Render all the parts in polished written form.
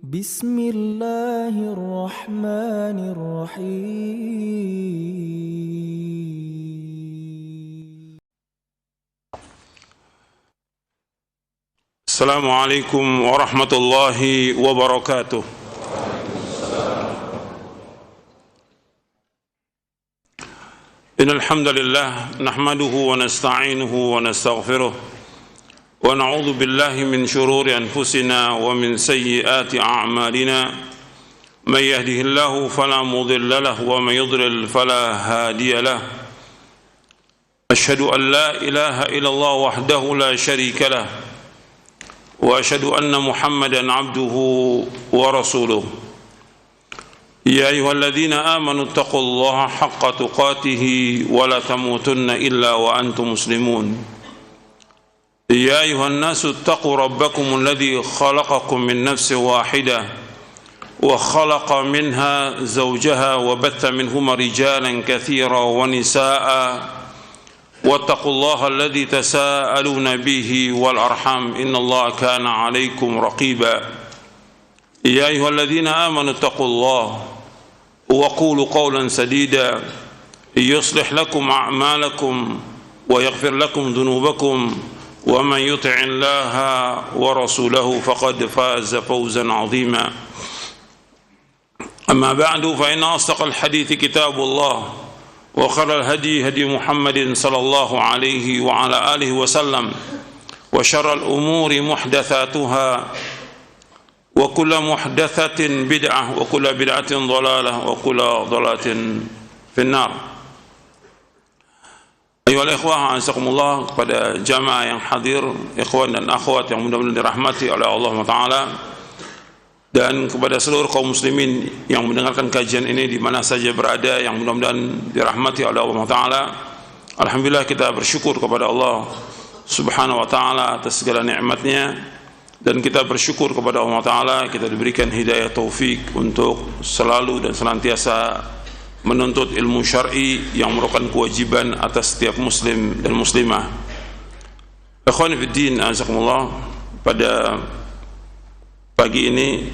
Bismillahirrahmanirrahim. Assalamualaikum warahmatullahi wabarakatuh. Innal hamdalillah nahmaduhu wa nasta'inuhu wa nastaghfiruh wa na'udzu billahi min shururi anfusina wa min sayyiati a'malina may yahdihillahu fala mudilla lahu wa may yudlil fala hadiya lahu. Asyhadu an la ilaha illallah wahdahu la syarika lahu wa asyhadu anna Muhammadan abduhu wa rasuluh. Ya ayyuhalladzina amanu taqullaha haqqa tuqatih wa la tamutunna illa wa antum muslimun. Ya ayyuhan nasu taqu rabbakum alladzi khalaqakum min nafsin wahidah wa khalaqa minha zawjaha wa batha minhuma rijalan katsiran wa nisaa'a wattaqullaha alladzi tasaaluna bihi wal arham innallaha kana 'alaikum raqiba. Ya ayyuhalladzina amanu taqullaha وقولوا قولا سديدا يصلح لكم أعمالكم ويغفر لكم ذنوبكم ومن يطع الله ورسوله فقد فاز فوزا عظيما. أما بعد فإن أصدق الحديث كتاب الله وخير الهدي هدي محمد صلى الله عليه وعلى آله وسلم وشر الأمور محدثاتها وكل محدثة بدعة وكل بدعة ضلالة وكل ضلالة في النار. Ayuhal ikhwah, azakumullah, kepada jamaah yang hadir, ikhwan dan akhwat yang mudah-mudahan dirahmati oleh Allah Ta'ala, dan kepada seluruh kaum muslimin yang mendengarkan kajian ini di mana saja berada, yang mudah-mudahan dirahmati oleh Allah Ta'ala. Alhamdulillah, kita bersyukur kepada Allah Subhanahu wa Ta'ala atas segala nikmatnya, dan kita bersyukur kepada Allah Ta'ala kita diberikan hidayah taufik untuk selalu dan senantiasa menuntut ilmu syar'i yang merupakan kewajiban atas setiap muslim dan muslimah. Ikhwani fi din, azakumullah, pada pagi ini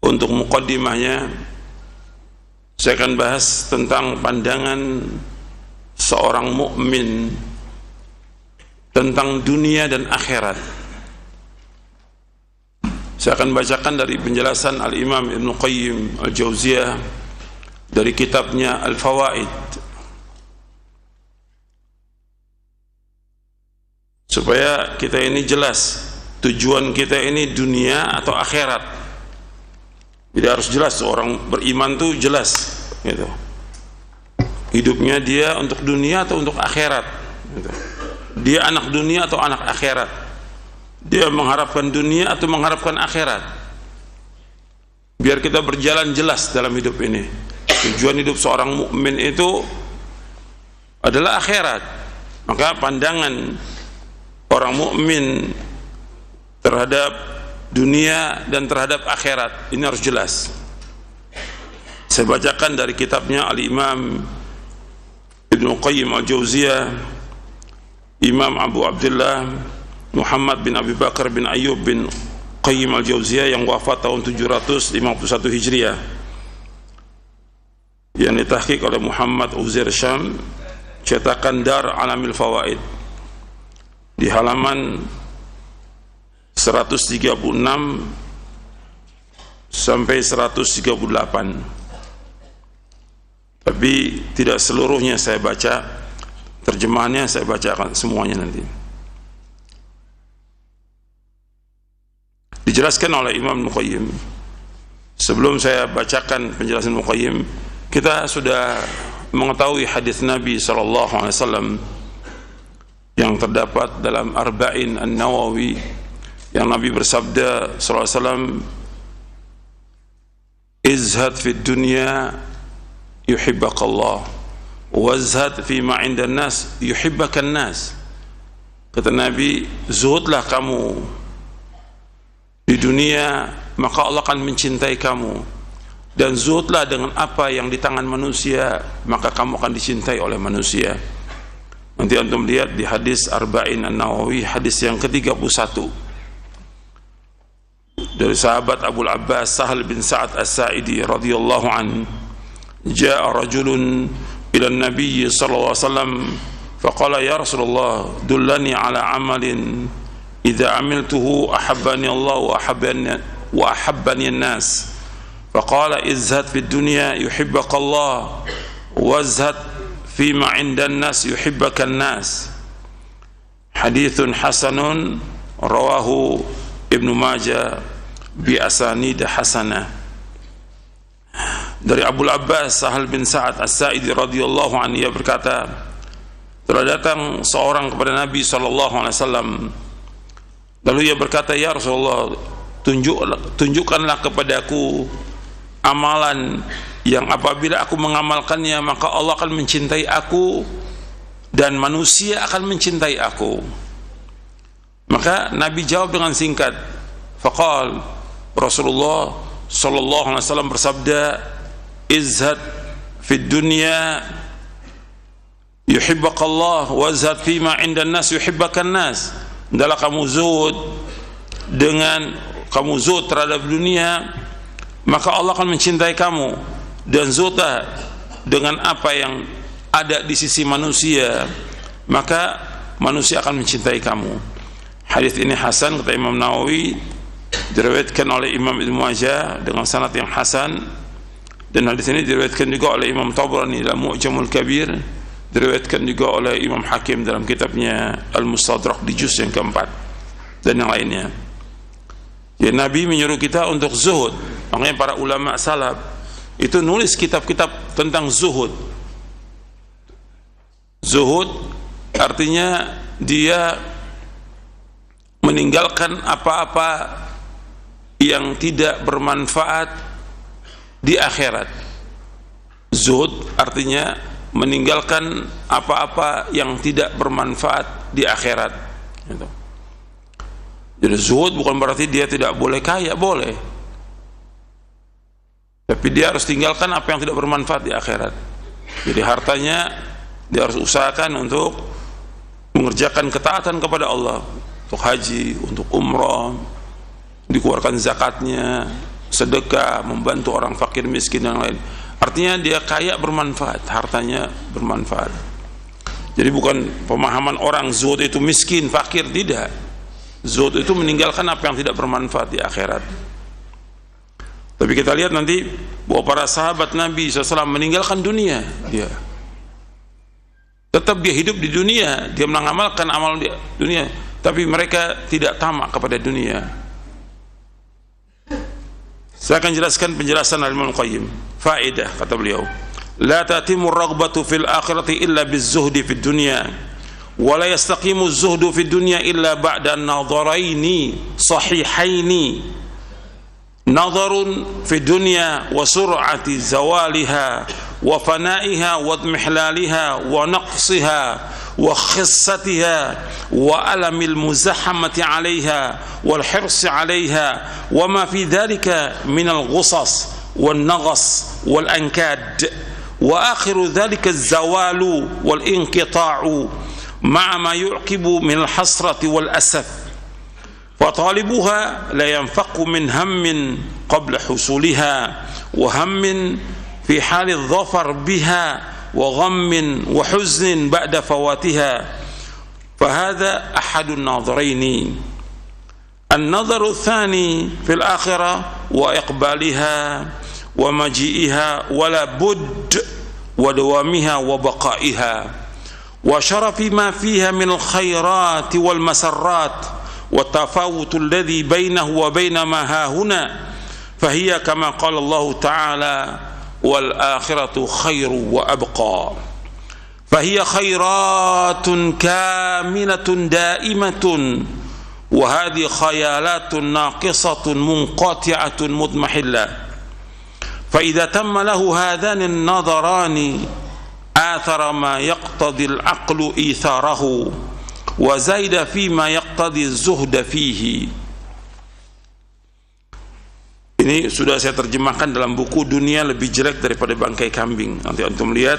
untuk muqaddimahnya saya akan bahas tentang pandangan seorang mukmin tentang dunia dan akhirat. Saya akan bacakan dari penjelasan Al-Imam Ibn Qayyim Al-Jauziyah dari kitabnya Al-Fawaid, supaya kita ini jelas tujuan kita ini dunia atau akhirat. Jadi harus jelas, orang beriman tuh jelas gitu. Hidupnya dia untuk dunia atau untuk akhirat gitu. Dia anak dunia atau anak akhirat. Dia mengharapkan dunia atau mengharapkan akhirat. Biar kita berjalan jelas dalam hidup ini. Tujuan hidup seorang mukmin itu adalah akhirat. Maka pandangan orang mukmin terhadap dunia dan terhadap akhirat ini harus jelas. Saya bacakan dari kitabnya Al-Imam Ibn Qayyim Al-Jauziyah, Imam Abu Abdullah Muhammad bin Abi Bakar bin Ayyub bin Qayyim Al-Jauziyah yang wafat tahun 751 Hijriah, yang ditahqiq oleh Muhammad Uzair Syam, cetakan Dar Alamil Fawaid, di halaman 136 sampai 138. Tapi tidak seluruhnya saya baca, terjemahannya saya bacakan semuanya nanti. Dijelaskan oleh Imam Ibn Qayyim. Sebelum saya bacakan penjelasan Ibn Qayyim, kita sudah mengetahui hadis Nabi SAW yang terdapat dalam Arba'in An-Nawawi, yang Nabi bersabda SAW, izhad fid dunya yuhibbakallah wazhad fima indan nas yuhibbakan nas. Kata Nabi, zuhudlah kamu di dunia, maka Allah akan mencintai kamu, dan zuhudlah dengan apa yang di tangan manusia, maka kamu akan dicintai oleh manusia. Nanti antum lihat di hadis Arba'in An-Nawawi, hadis yang ke-31. dari sahabat Abu Abbas Sahal bin Sa'ad As-Sa'idi radhiyallahu anhu, jaa rajulun ila an-nabiy sallallahu alaihi wasallam faqala ya Rasulullah dullani ala amalin idza amiltuhu ahabbani Allah wa ahabbani an-nas faqala izhad fi dunya yuhibbaka Allah wazhad fima 'inda an-nas yuhibbaka an-nas. Hadithun hasanun rawahu Ibnu Majah bi asanid hasanah. Dari Abu Abbas Sahal bin Sa'ad As-Sa'idi radhiyallahu anhu, ia berkata, telah datang seorang kepada Nabi sallallahu alaihi wasallam, lalu ia berkata, ya Rasulullah, tunjukkanlah kepadaku amalan yang apabila aku mengamalkannya maka Allah akan mencintai aku dan manusia akan mencintai aku. Maka Nabi jawab dengan singkat, faqal, Rasulullah sallallahu alaihi wasallam bersabda, izhad fid dunya yuhibbakallah wazhad fima 'indan nas yuhibbakan nas. Hendaklah kamu zuhud terhadap dunia, maka Allah akan mencintai kamu, dan zuhudlah dengan apa yang ada di sisi manusia, maka manusia akan mencintai kamu. Hadis ini hasan, kata Imam Nawawi, diriwayatkan oleh Imam Ibnu Majah dengan sanad yang hasan, dan hadis ini diriwayatkan juga oleh Imam Tabrani dalam Mu'jamul Kabir, diriwayatkan juga oleh Imam Hakim dalam kitabnya Al-Mustadrak di juz yang keempat, dan yang lainnya. Ya, Nabi menyuruh kita untuk zuhud. Makanya para ulama salaf itu nulis kitab-kitab tentang zuhud. Zuhud artinya dia meninggalkan apa-apa yang tidak bermanfaat di akhirat. Zuhud artinya meninggalkan apa-apa yang tidak bermanfaat di akhirat. Jadi zuhud bukan berarti dia tidak boleh kaya, boleh, tapi dia harus tinggalkan apa yang tidak bermanfaat di akhirat. Jadi hartanya dia harus usahakan untuk mengerjakan ketaatan kepada Allah, untuk haji, untuk umrah, dikeluarkan zakatnya, sedekah, membantu orang fakir miskin dan lain. Artinya dia kaya bermanfaat, hartanya bermanfaat. Jadi bukan pemahaman orang zuhud itu miskin, fakir, tidak. Zuhud itu meninggalkan apa yang tidak bermanfaat di akhirat. Tapi kita lihat nanti bahwa para sahabat Nabi SAW meninggalkan dunia. Dia tetap dia hidup di dunia, dia mengamalkan amal di dunia, tapi mereka tidak tamak kepada dunia. Saya akan jelaskan penjelasan Al-Imam Al-Qayyim. Faedah, kata beliau, la tatimur raghbatu fil akhirati illa biz-zuhdi fid dunya wa la yastaqimu az-zuhdu fid dunya illa ba'da an-nadharaini sahihaini, nadharun fid dunya wa sur'ati zawaliha wa fana'iha wa idmihlaliha wa naqsiha wa khissatiha wa alamil muzahamati 'alayha wal hirsi 'alayha wa ma fi dhalika min al-ghusas wal naghas wal ankad wa akhiru dhalika az-zawalu wal inqita'u ma'a ma yu'qibu min al-hasrati wal asaf fa talibuha la yanfaqu min hammin qabla husuliha wa hammin fi hali adh-dhafar biha وغم وحزن بعد فواتها فهذا أحد الناظرين. النظر الثاني في الآخرة وإقبالها ومجيئها ولا بد ودوامها وبقائها وشرف ما فيها من الخيرات والمسرات والتفاوت الذي بينه وبين ما هاهنا فهي كما قال الله تعالى والآخرة خير وأبقى فهي خيرات كاملة دائمة وهذه خيالات ناقصة منقطعة مضمحلة فإذا تم له هذان النظران آثر ما يقتضي العقل إيثاره وزايد فيما يقتضي الزهد فيه. Ini sudah saya terjemahkan dalam buku Dunia Lebih Jelek Daripada Bangkai Kambing. Nanti antum lihat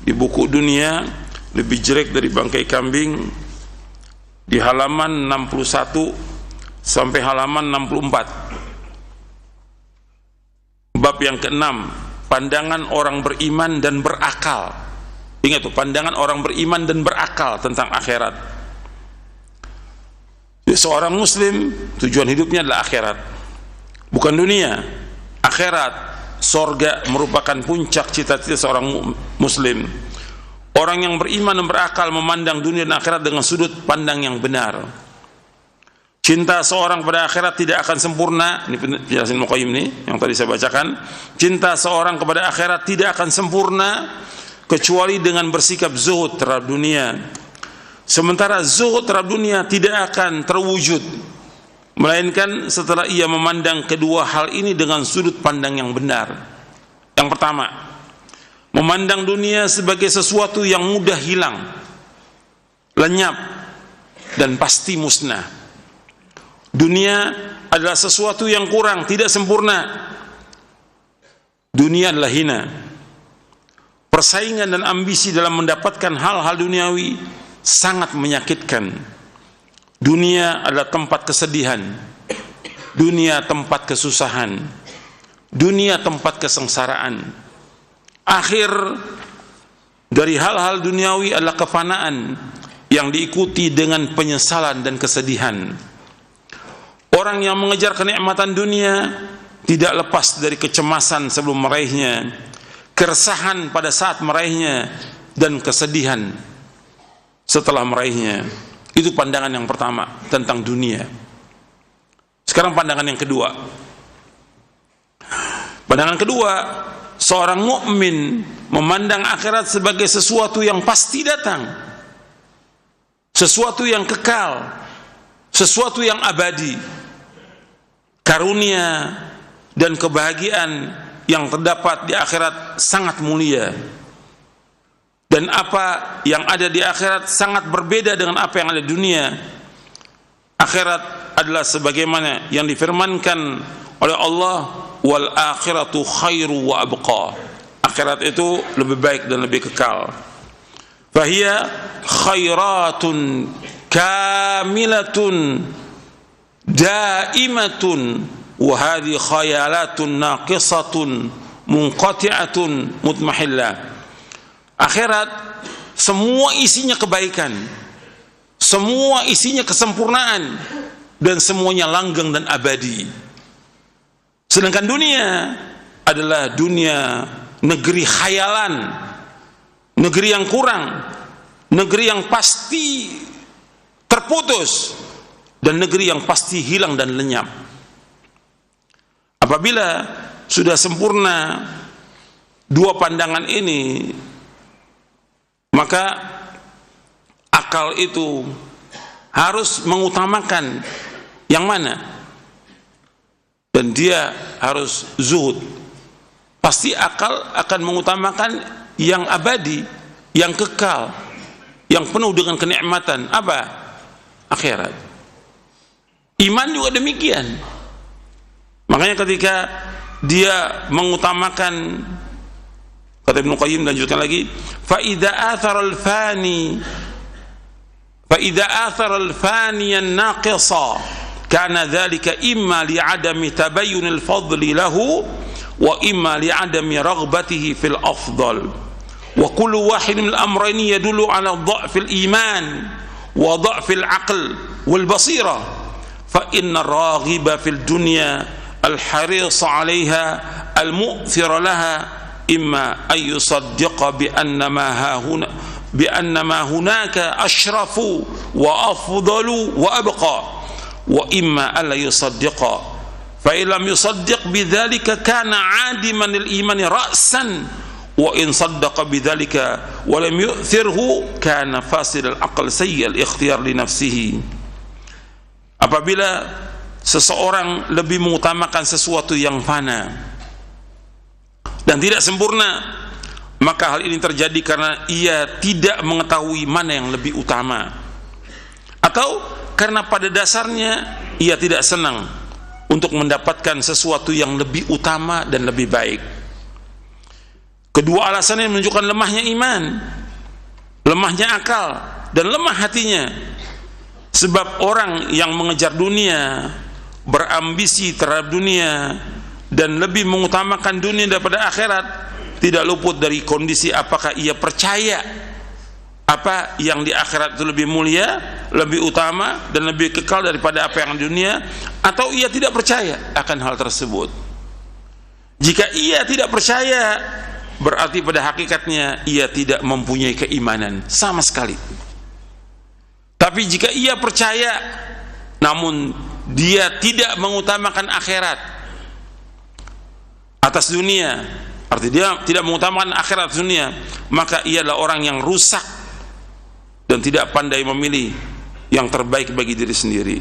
di buku Dunia Lebih Jelek Dari Bangkai Kambing di halaman 61 sampai halaman 64. Bab yang keenam, pandangan orang beriman dan berakal. Ingat tuh, pandangan orang beriman dan berakal tentang akhirat. Seorang muslim tujuan hidupnya adalah akhirat, bukan dunia. Akhirat, sorga merupakan puncak cita-cita seorang muslim. Orang yang beriman dan berakal memandang dunia dan akhirat dengan sudut pandang yang benar. Cinta seorang pada akhirat tidak akan sempurna. Ini penjelasan Muqayyim nih yang tadi saya bacakan. Cinta seorang kepada akhirat tidak akan sempurna kecuali dengan bersikap zuhud terhadap dunia. Sementara zuhud terhadap dunia tidak akan terwujud melainkan setelah ia memandang kedua hal ini dengan sudut pandang yang benar. Yang pertama, memandang dunia sebagai sesuatu yang mudah hilang, lenyap, dan pasti musnah. Dunia adalah sesuatu yang kurang, tidak sempurna. Dunia adalah hina. Persaingan dan ambisi dalam mendapatkan hal-hal duniawi sangat menyakitkan. Dunia adalah tempat kesedihan, dunia tempat kesusahan, dunia tempat kesengsaraan. Akhir dari hal-hal duniawi adalah kefanaan yang diikuti dengan penyesalan dan kesedihan. Orang yang mengejar kenikmatan dunia tidak lepas dari kecemasan sebelum meraihnya, keresahan pada saat meraihnya, dan kesedihan setelah meraihnya. Itu pandangan yang pertama tentang dunia. Sekarang pandangan yang kedua. Pandangan kedua, seorang mukmin memandang akhirat sebagai sesuatu yang pasti datang, sesuatu yang kekal, sesuatu yang abadi. Karunia dan kebahagiaan yang terdapat di akhirat sangat mulia, dan apa yang ada di akhirat sangat berbeda dengan apa yang ada di dunia. Akhirat adalah sebagaimana yang difirmankan oleh Allah, wal akhiratu khairu wa abqa. Akhirat itu lebih baik dan lebih kekal. Fahiya khairatun kamilatun daimatun wa hadhi khayalatun naqisatun munqati'atun mutmahillah. Akhirat semua isinya kebaikan, semua isinya kesempurnaan, dan semuanya langgeng dan abadi. Sedangkan dunia adalah dunia negeri khayalan, negeri yang kurang, negeri yang pasti terputus, dan negeri yang pasti hilang dan lenyap. Apabila sudah sempurna dua pandangan ini, maka akal itu harus mengutamakan yang mana, dan dia harus zuhud. Pasti akal akan mengutamakan yang abadi, yang kekal, yang penuh dengan kenikmatan. Apa? Akhirat. Iman juga demikian. Makanya ketika dia mengutamakan, kata Ibnu Qayyim, lanjutkan lagi, fa idza athara al-fani an-naqisa kana dzalika imma li'adami tabayyun al-fadli lahu wa imma li'adami raghbatihi fil afdal, wa kullu wahidin min al-amrayni yadullu ala dha'f al-iman wa dha'f al-aql wal basira. Fa inna ar-raghiba fil dunya al-haris 'alayha al-mu'thir laha imma ay yusaddiqa bi anna ma hunaka ashrafu wa afdalu wa abqa, wa imma alla yusaddiqa. Fa in lam yusaddiq bidzalika kana 'adiman al-iman ra'san, wa in saddaqa bidzalika wa lam yu'thirhu kana fasid al-aql sayyi al-ikhtiyar li nafsihi. Apabila seseorang lebih mengutamakan sesuatu yang fana dan tidak sempurna, maka hal ini terjadi karena ia tidak mengetahui mana yang lebih utama, atau karena pada dasarnya ia tidak senang untuk mendapatkan sesuatu yang lebih utama dan lebih baik. Kedua alasan ini menunjukkan lemahnya iman, lemahnya akal, dan lemah hatinya. Sebab orang yang mengejar dunia, berambisi terhadap dunia, dan lebih mengutamakan dunia daripada akhirat, tidak luput dari kondisi apakah ia percaya apa yang di akhirat itu lebih mulia, lebih utama dan lebih kekal daripada apa yang di dunia, atau ia tidak percaya akan hal tersebut. Jika ia tidak percaya, berarti pada hakikatnya ia tidak mempunyai keimanan sama sekali. Tapi jika ia percaya namun dia tidak mengutamakan akhirat atas dunia, arti dia tidak mengutamakan akhirat atas dunia, maka ia adalah orang yang rusak dan tidak pandai memilih yang terbaik bagi diri sendiri.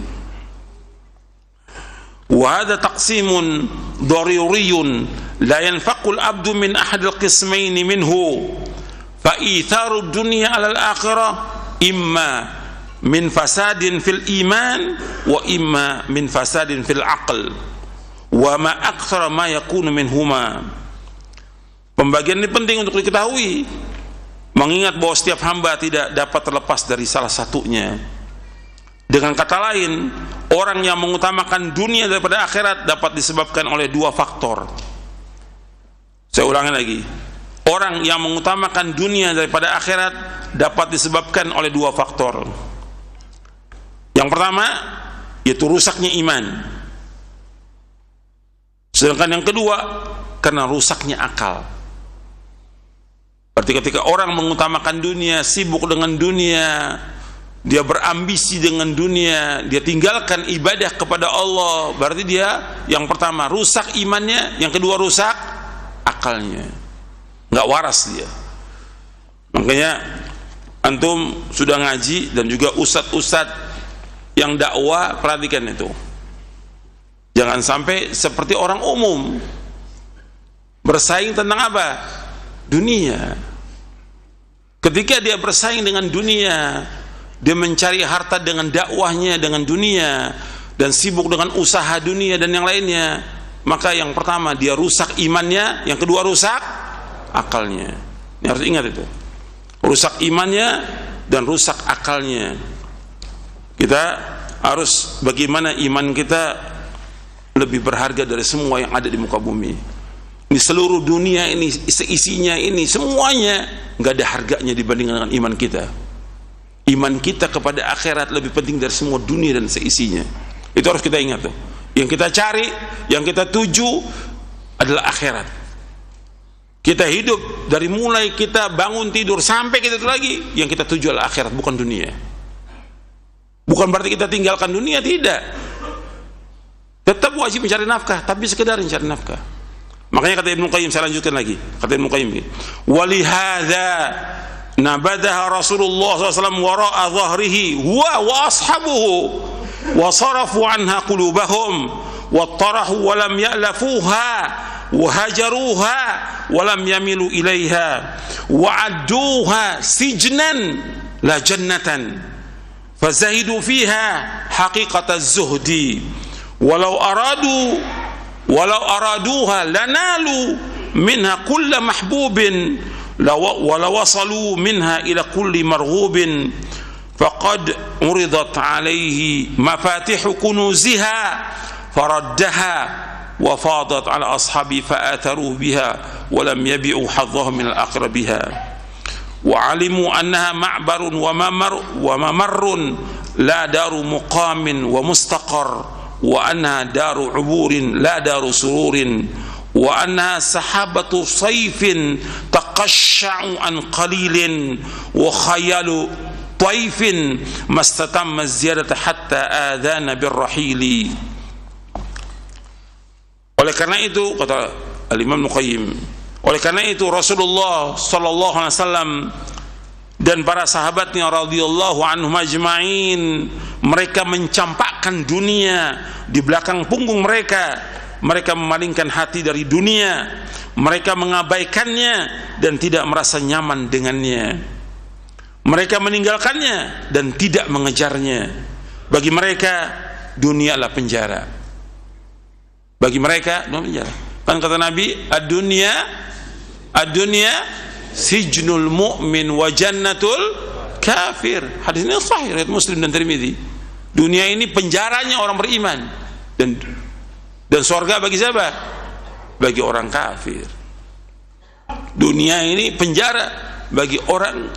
Wa hadha taqsimun daruriyun la yanfaqul abdu min ahadil qismaini minhu, fa itharu dunya 'ala al-akhirah imma min fasadin fil iman wa imma min fasadin fil aql wa ma aktsara ma yakunu minhuma. Pembagian ini penting untuk diketahui, mengingat bahwa setiap hamba tidak dapat terlepas dari salah satunya. Dengan kata lain, orang yang mengutamakan dunia daripada akhirat dapat disebabkan oleh dua faktor. Saya ulangi lagi, orang yang mengutamakan dunia daripada akhirat dapat disebabkan oleh dua faktor. Yang pertama yaitu rusaknya iman, sedangkan yang kedua karena rusaknya akal. Berarti ketika orang mengutamakan dunia, sibuk dengan dunia, dia berambisi dengan dunia, dia tinggalkan ibadah kepada Allah, berarti dia yang pertama rusak imannya, yang kedua rusak akalnya, nggak waras dia. Makanya antum sudah ngaji dan juga ustadz-ustadz yang dakwah, perhatikan itu, jangan sampai seperti orang umum bersaing tentang apa? Dunia. Ketika dia bersaing dengan dunia, dia mencari harta dengan dakwahnya dengan dunia dan sibuk dengan usaha dunia dan yang lainnya, maka yang pertama dia rusak imannya, yang kedua rusak akalnya. Ini harus ingat itu, rusak imannya dan rusak akalnya. Kita harus bagaimana iman kita lebih berharga dari semua yang ada di muka bumi ini. Seluruh dunia ini, seisinya ini, semuanya nggak ada harganya dibandingkan dengan iman kita. Iman kita kepada akhirat lebih penting dari semua dunia dan seisinya. Itu harus kita ingat tuh. Yang kita cari, yang kita tuju adalah akhirat. Kita hidup dari mulai kita bangun tidur sampai kita itu lagi, yang kita tuju adalah akhirat, bukan dunia. Bukan berarti kita tinggalkan dunia, tidak. Tetap wajib mencari nafkah, tapi sekedar mencari nafkah. Makanya kata Ibnu Qayyim, saya lanjutkan lagi. Kata Ibnu Qayyim, walihadza nabadaha Rasulullah SAW wara'a dhahrihi wa ashabuhu wa sarafu anha qulubahum wa tarahu wa lam ya'lafuha wa hajaruha wa lam yamilu ilaiha wa adduha sijnan la jannatan fazahidu fiha haqiqata az-zuhdi walau araduha lanalu minha kulla mahbubin wala wasalu minha ila kulli marghubin faqad uridat alaihi mafatihu kunuziha faraddaha wa fadat ala ashabi fa'atharuhu biha wa lam yabi'u haddahu min al-aqrabiha wa alimu annaha ma'barun wa mamarrun la daru muqamin wa mustaqar wa annaha daru uburin la daru sururin wa annaha sahabatu sayfin taqashsha'u an qalilin wa khayalu taifin mastatamma ziyadata hatta adhana birrahili. Oleh karena itu, kata Al-Imam Al-Qayyim, oleh karena itu Rasulullah sallallahu alaihi wasallam dan para sahabatnya radhiyallahu anhum ajma'in, mereka mencampakkan dunia di belakang punggung mereka. Mereka memalingkan hati dari dunia, mereka mengabaikannya dan tidak merasa nyaman dengannya. Mereka meninggalkannya dan tidak mengejarnya. Bagi mereka dunia adalah penjara. Bagi mereka dunia penjara. Kan kata Nabi, ad-dunya sijnul mu'min wa jannatul kafir. Hadis ini sahih, riwayat Muslim dan Tirmidzi. Dunia ini penjaranya orang beriman dan surga bagi siapa? bagi orang kafir. Dunia ini penjara bagi orang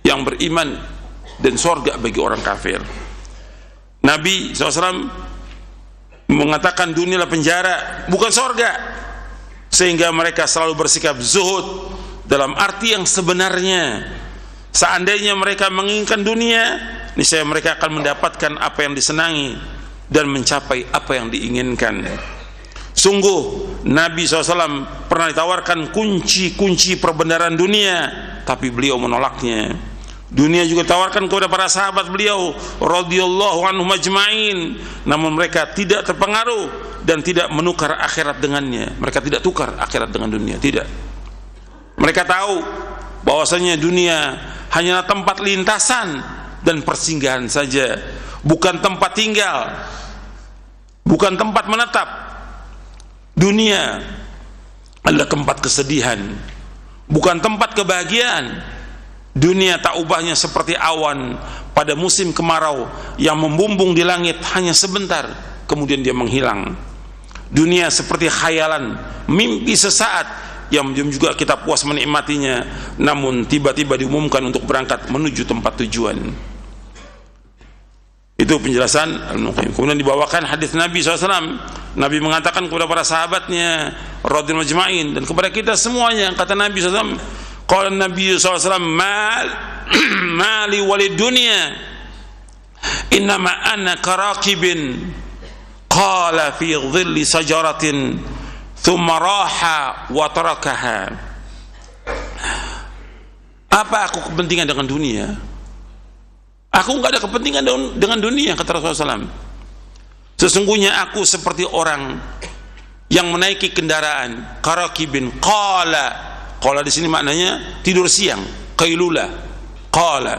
yang beriman dan surga bagi orang kafir. Nabi SAW mengatakan dunia adalah penjara, bukan surga, sehingga mereka selalu bersikap zuhud dalam arti yang sebenarnya. Seandainya mereka menginginkan dunia, niscaya mereka akan mendapatkan apa yang disenangi dan mencapai apa yang diinginkan. Sungguh Nabi SAW pernah ditawarkan kunci-kunci perbenaran dunia, tapi beliau menolaknya. Dunia juga ditawarkan kepada para sahabat beliau radhiyallahu anhum ajma'in, namun mereka tidak terpengaruh dan tidak menukar akhirat dengannya. Mereka tidak tukar akhirat dengan dunia, tidak. Mereka tahu bahwasanya dunia hanyalah tempat lintasan dan persinggahan saja, bukan tempat tinggal, bukan tempat menetap. Dunia adalah tempat kesedihan, bukan tempat kebahagiaan. Dunia tak ubahnya seperti awan pada musim kemarau yang membumbung di langit hanya sebentar, kemudian dia menghilang. Dunia seperti khayalan, mimpi sesaat yang juga kita puas menikmatinya, namun tiba-tiba diumumkan untuk berangkat menuju tempat tujuan. Itu penjelasan Al-Muqim. Kemudian dibawakan hadis Nabi SAW. Nabi mengatakan kepada para sahabatnya radhiyallahu ajma'in dan kepada kita semuanya, kata Nabi SAW, qala Nabi SAW, mali walid dunya innama ana karakibin qala fi dhilli sajaratin thumma raha wa tarakaha. Apa aku kepentingan dengan dunia? Aku enggak ada kepentingan dengan dunia, kata Rasulullah SAW. Sesungguhnya aku seperti orang yang menaiki kendaraan, karakibin. Qala di sini maknanya tidur siang, qailula. Qala,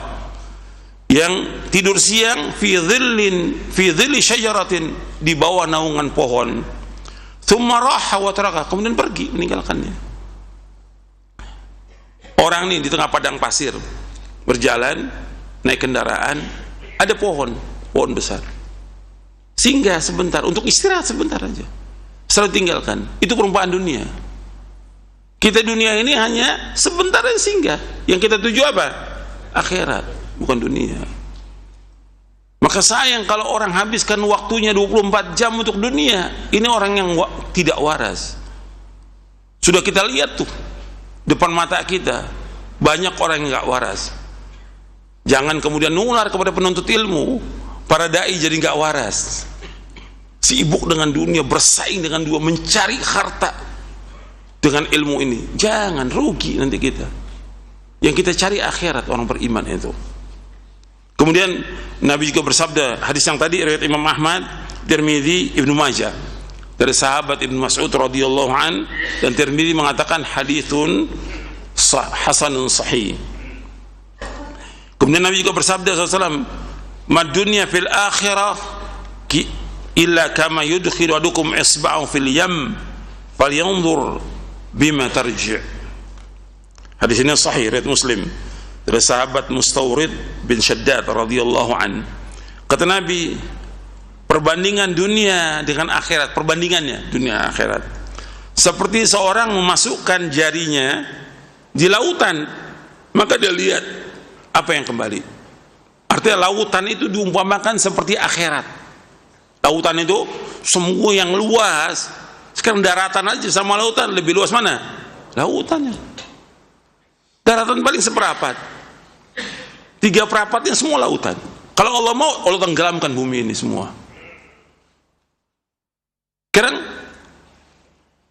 yang tidur siang fi dhilli syajaratin, di bawah naungan pohon. Thumma raha wa taraka, kemudian pergi meninggalkannya. Orang ini di tengah padang pasir berjalan, naik kendaraan, ada pohon besar, singgah sebentar untuk istirahat sebentar aja, selalu tinggalkan. Itu perumpamaan dunia. Kita dunia ini hanya sebentar aja singgah, yang kita tuju apa? Akhirat, bukan dunia. Maka sayang kalau orang habiskan waktunya 24 jam untuk dunia. Ini orang yang tidak waras. Sudah kita lihat tuh depan mata kita, banyak orang yang gak waras. Jangan kemudian nular kepada penuntut ilmu, para dai jadi gak waras, sibuk dengan dunia, bersaing dengan dunia, mencari harta dengan ilmu ini. Jangan, rugi nanti kita. Yang kita cari akhirat, orang beriman itu. Kemudian Nabi juga bersabda, hadis yang tadi riwayat Imam Ahmad, Tirmidzi, Ibnu Majah, dari sahabat Ibnu Mas'ud radhiyallahu an, dan Tirmidzi mengatakan haditsun hasanun sahih. Kemudian Nabi juga bersabda SAW, mad dunya fil akhirah illa kama yudkhilu adukum isba'u fil yam falyanzur bima tarji'. Hadis ini sahih, riwayat Muslim, dari sahabat Mustawrid bin Shaddad radhiyallahu an. Kata Nabi, perbandingan dunia dengan akhirat, perbandingannya dunia akhirat, seperti seorang memasukkan jarinya di lautan, maka dia lihat apa yang kembali. Artinya lautan itu diumpamakan seperti akhirat. Lautan itu semua yang luas. Sekarang daratan aja sama lautan, lebih luas mana? Lautannya. Daratan paling seperempat, 3/4-nya semua lautan. Kalau Allah mau, Allah tenggelamkan bumi ini semua. Sekarang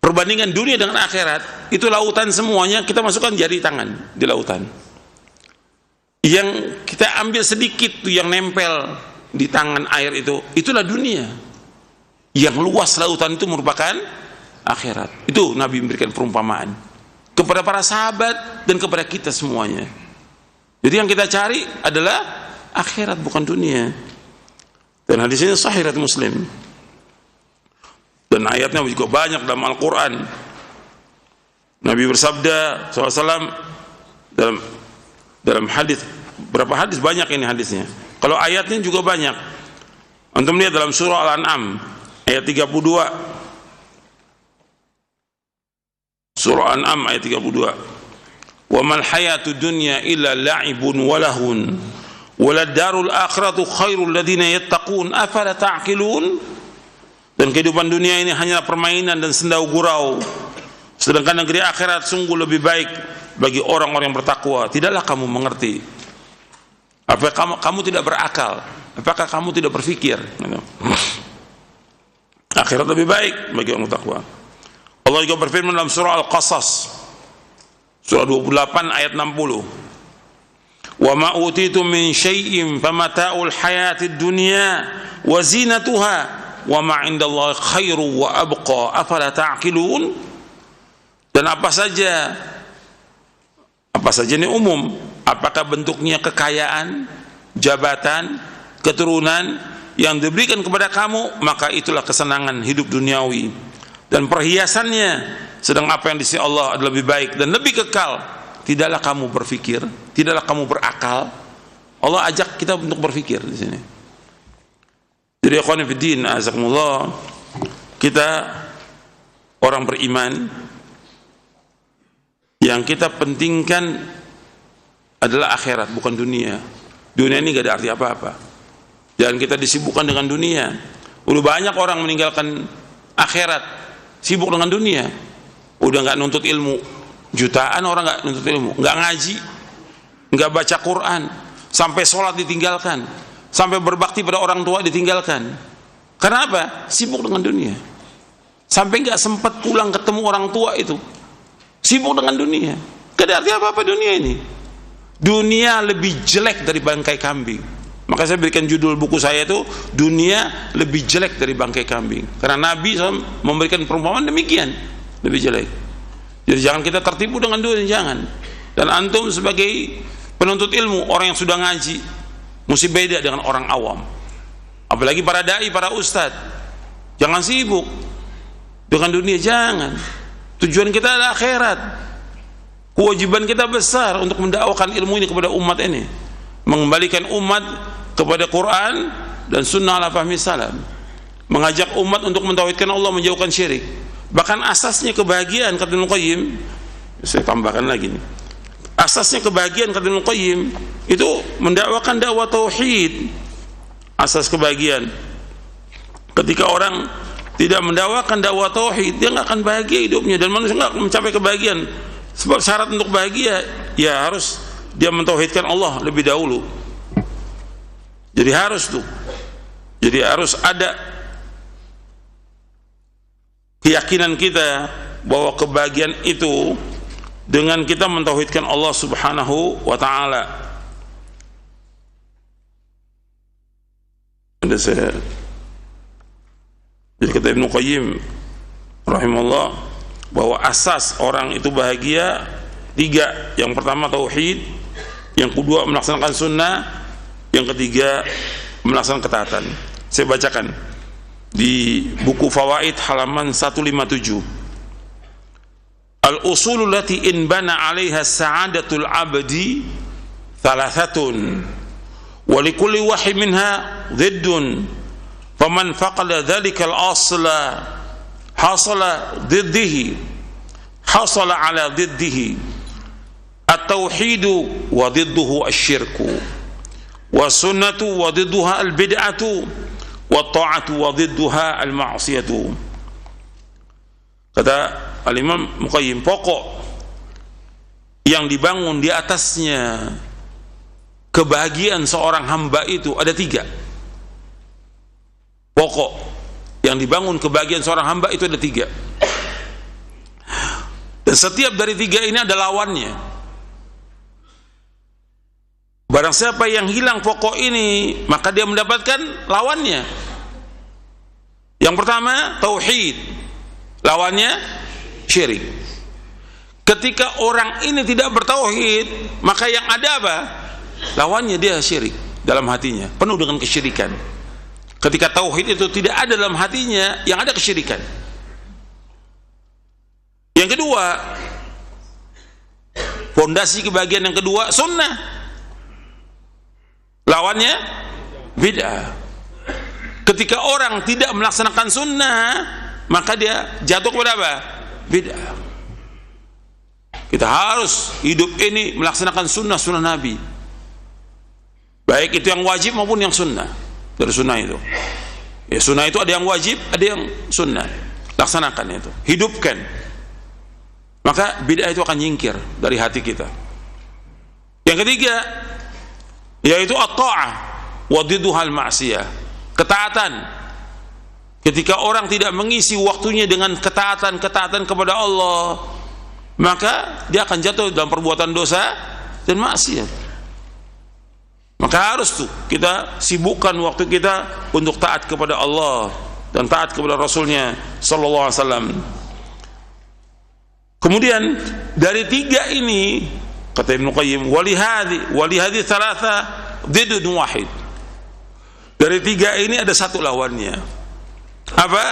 perbandingan dunia dengan akhirat, itu lautan semuanya, kita masukkan jari tangan di lautan. Yang kita ambil sedikit tuh yang nempel di tangan air itu, itulah dunia. Yang luas lautan itu merupakan akhirat. Itu Nabi memberikan perumpamaan kepada para sahabat dan kepada kita semuanya. Jadi yang kita cari adalah akhirat, bukan dunia. Dan hadis ini sahih riwayat Muslim. Dan ayatnya juga banyak dalam Al-Quran. Nabi bersabda SAW dalam hadis, berapa hadis, banyak ini hadisnya. Kalau ayatnya juga banyak. Antum lihat dalam surah Al-An'am ayat 32. Surah An'am ayat 32. Wa mal hayatud dunya illa la'ibun wa lahun walad darul akhiratu khairul ladzina yattaqun afala ta'qilun. Dan kehidupan dunia ini hanyalah permainan dan senda gurau, sedangkan negeri akhirat sungguh lebih baik bagi orang-orang yang bertakwa. Tidaklah kamu mengerti? Apakah kamu tidak berakal? Apakah kamu tidak berpikir? Akhirat lebih baik bagi orang bertakwa. Allah juga berfirman dalam surah Al-Qasas surah 28 ayat 60. Wa ma utitum min syai'in famata'ul hayatid dunya wa zinatuha wa ma 'indallahi khairu wa abqa afala ta'qilun. Dan apa saja ini umum, apakah bentuknya kekayaan, jabatan, keturunan yang diberikan kepada kamu, maka itulah kesenangan hidup duniawi dan perhiasannya, sedang apa yang di sisi Allah adalah lebih baik dan lebih kekal. Tidaklah kamu berpikir, tidaklah kamu berakal. Allah ajak kita untuk berpikir di sini. Jadi ikhwan fillah, azakumullah, kita orang beriman, yang kita pentingkan adalah akhirat, bukan dunia. Dunia ini gak ada arti apa-apa. Jangan kita disibukkan dengan dunia. Udah banyak orang meninggalkan akhirat, sibuk dengan dunia. Udah gak nuntut ilmu. Jutaan orang gak nuntut ilmu, gak ngaji, gak baca Quran, sampai sholat ditinggalkan, sampai berbakti pada orang tua ditinggalkan. Karena apa? Sibuk dengan dunia. Sampai gak sempat pulang ketemu orang tua itu. Sibuk dengan dunia. Gak ada arti apa-apa dunia ini. Dunia lebih jelek dari bangkai kambing. Maka saya berikan judul buku saya itu, dunia lebih jelek dari bangkai kambing. Karena Nabi SAW memberikan perumpamaan demikian, lebih jelek. Jadi jangan kita tertipu dengan dunia, jangan. Dan antum sebagai penuntut ilmu, orang yang sudah ngaji, mesti beda dengan orang awam. Apalagi para dai, para ustad. Jangan sibuk dengan dunia, jangan. Tujuan kita adalah akhirat. Kewajiban kita besar untuk mendakwakan ilmu ini kepada umat ini, mengembalikan umat kepada Quran dan sunnah ala fahmi salam, mengajak umat untuk mentauhidkan Allah, menjauhkan syirik. Bahkan asasnya kebahagiaan, kata Ibnu Qayyim, saya tambahkan lagi nih, asasnya kebahagiaan, kata Ibnu Qayyim, itu mendakwakan dakwah tauhid. Asas kebahagiaan, ketika orang tidak mendakwakan dakwah tauhid, dia nggak akan bahagia hidupnya, dan manusia nggak mencapai kebahagiaan. Sebab syarat untuk bahagia, ya harus dia mentauhidkan Allah lebih dahulu. Jadi harus tuh, jadi harus ada keyakinan kita bahwa kebahagiaan itu dengan kita mentauhidkan Allah Subhanahu wa ta'ala. Ada saya, jadi kata Ibnu Qayyim rahimahullah, bahwa asas orang itu bahagia tiga. Yang pertama tauhid, yang kedua melaksanakan sunnah, yang ketiga melaksanakan ketaatan. Saya bacakan di buku Fawaid halaman 157. Al-usulul lati in bana 'alaiha sa'adatul 'abdi thalathatun wa likulli wahid minha dhiddun faman faqada dhalika al-asla hasala diddihi, hasala ala diddihi at-tauhidu wa didduhu asy-syirku wa sunnatu wa didduha al-bid'atu wa ta'atu wa didduha al-ma'siyatu. Kata Al-Imam Muqayyim, pokok yang dibangun di atasnya kebahagiaan seorang hamba itu ada tiga. Pokok yang dibangun kebahagiaan seorang hamba itu ada tiga, dan setiap dari tiga ini ada lawannya. Barang siapa yang hilang pokok ini, maka dia mendapatkan lawannya. Yang pertama tauhid, lawannya syirik. Ketika orang ini tidak bertauhid, maka yang ada apa? Lawannya dia syirik dalam hatinya, penuh dengan kesyirikan. Ketika tauhid itu tidak ada dalam hatinya, yang ada kesyirikan. Yang kedua, fondasi kebahagiaan yang kedua sunnah, lawannya bid'ah. Ketika orang tidak melaksanakan sunnah, maka dia jatuh kepada apa? Bid'ah. Kita harus hidup ini melaksanakan sunnah Nabi, baik itu yang wajib maupun yang sunnah. Dari sunnah itu, ya sunnah itu ada yang wajib, ada yang sunnah. Laksanakan itu, hidupkan. Maka bid'ah itu akan nyingkir dari hati kita. Yang ketiga, yaitu at-ta'ah wa didduhal ma'siyah, ketaatan. Ketika orang tidak mengisi waktunya dengan ketaatan kepada Allah, maka dia akan jatuh dalam perbuatan dosa dan maksiat. Maka harus tuh kita sibukkan waktu kita untuk taat kepada Allah dan taat kepada Rasulnya sallallahu alaihi wasallam. Kemudian dari tiga ini, kata Ibnu Qayyim, walihadi thalatha diddun wahid. Dari tiga ini ada satu lawannya. Apa?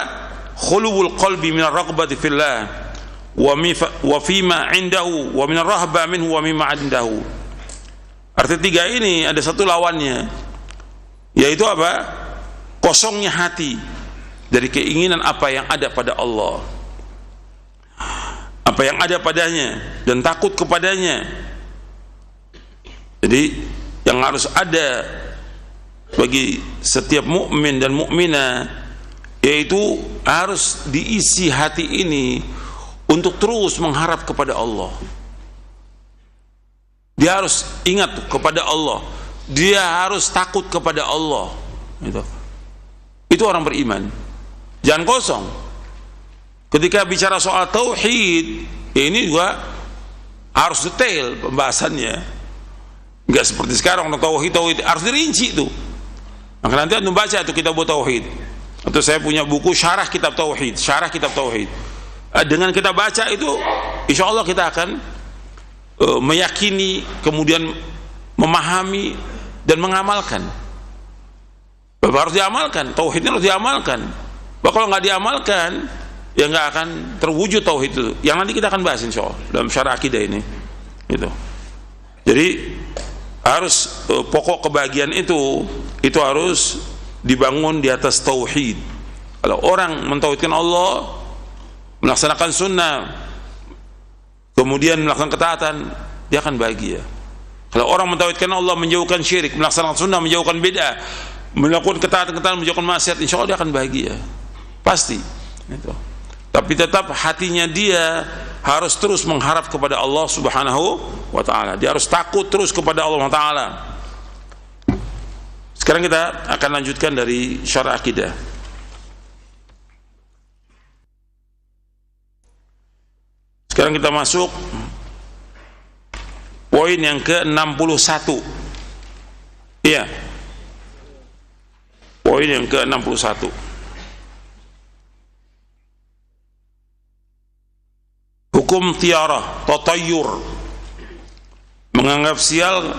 Khuluwul qalbi min ar-raghbati fillah wa fima indahu wa min ar-rahba minhu wa mimma indahu. Arti tiga ini ada satu lawannya, yaitu apa? Kosongnya hati dari keinginan apa yang ada pada Allah, apa yang ada padanya, dan takut kepadanya. Jadi yang harus ada bagi setiap mukmin dan mukminah, yaitu harus diisi hati ini untuk terus mengharap kepada Allah. Dia harus ingat kepada Allah, dia harus takut kepada Allah. Itu orang beriman. Jangan kosong. Ketika bicara soal tauhid, ini juga harus detail pembahasannya. Enggak seperti sekarang tauhid harus dirinci itu. Maka nanti anda baca itu kitab tauhid. Atau saya punya buku syarah kitab tauhid. Dengan kita baca itu, insya Allah kita akan meyakini, kemudian memahami dan mengamalkan. Harus diamalkan, tauhidnya harus diamalkan. Kalau nggak diamalkan, ya nggak akan terwujud tauhid itu. Yang nanti kita akan bahas insya Allah dalam syarah akidah ini. Gitu. Jadi harus pokok kebahagiaan itu harus dibangun di atas tauhid. Kalau orang mentauhidkan Allah, melaksanakan sunnah, kemudian melaksanakan ketaatan, dia akan bahagia. Kalau orang mentauhidkan Allah, menjauhkan syirik, melaksanakan sunnah, menjauhkan bid'ah, melakukan ketaatan, menjauhkan maksiat, insya Allah dia akan bahagia, pasti. Gitu. Tapi tetap hatinya dia harus terus mengharap kepada Allah Subhanahu wa ta'ala. Dia harus takut terus kepada Allah ta'ala. Sekarang kita akan lanjutkan dari syarah akidah. Sekarang kita masuk poin yang ke-61. Iya. Poin yang ke-61. Hukum tiarah, tatayyur, menganggap sial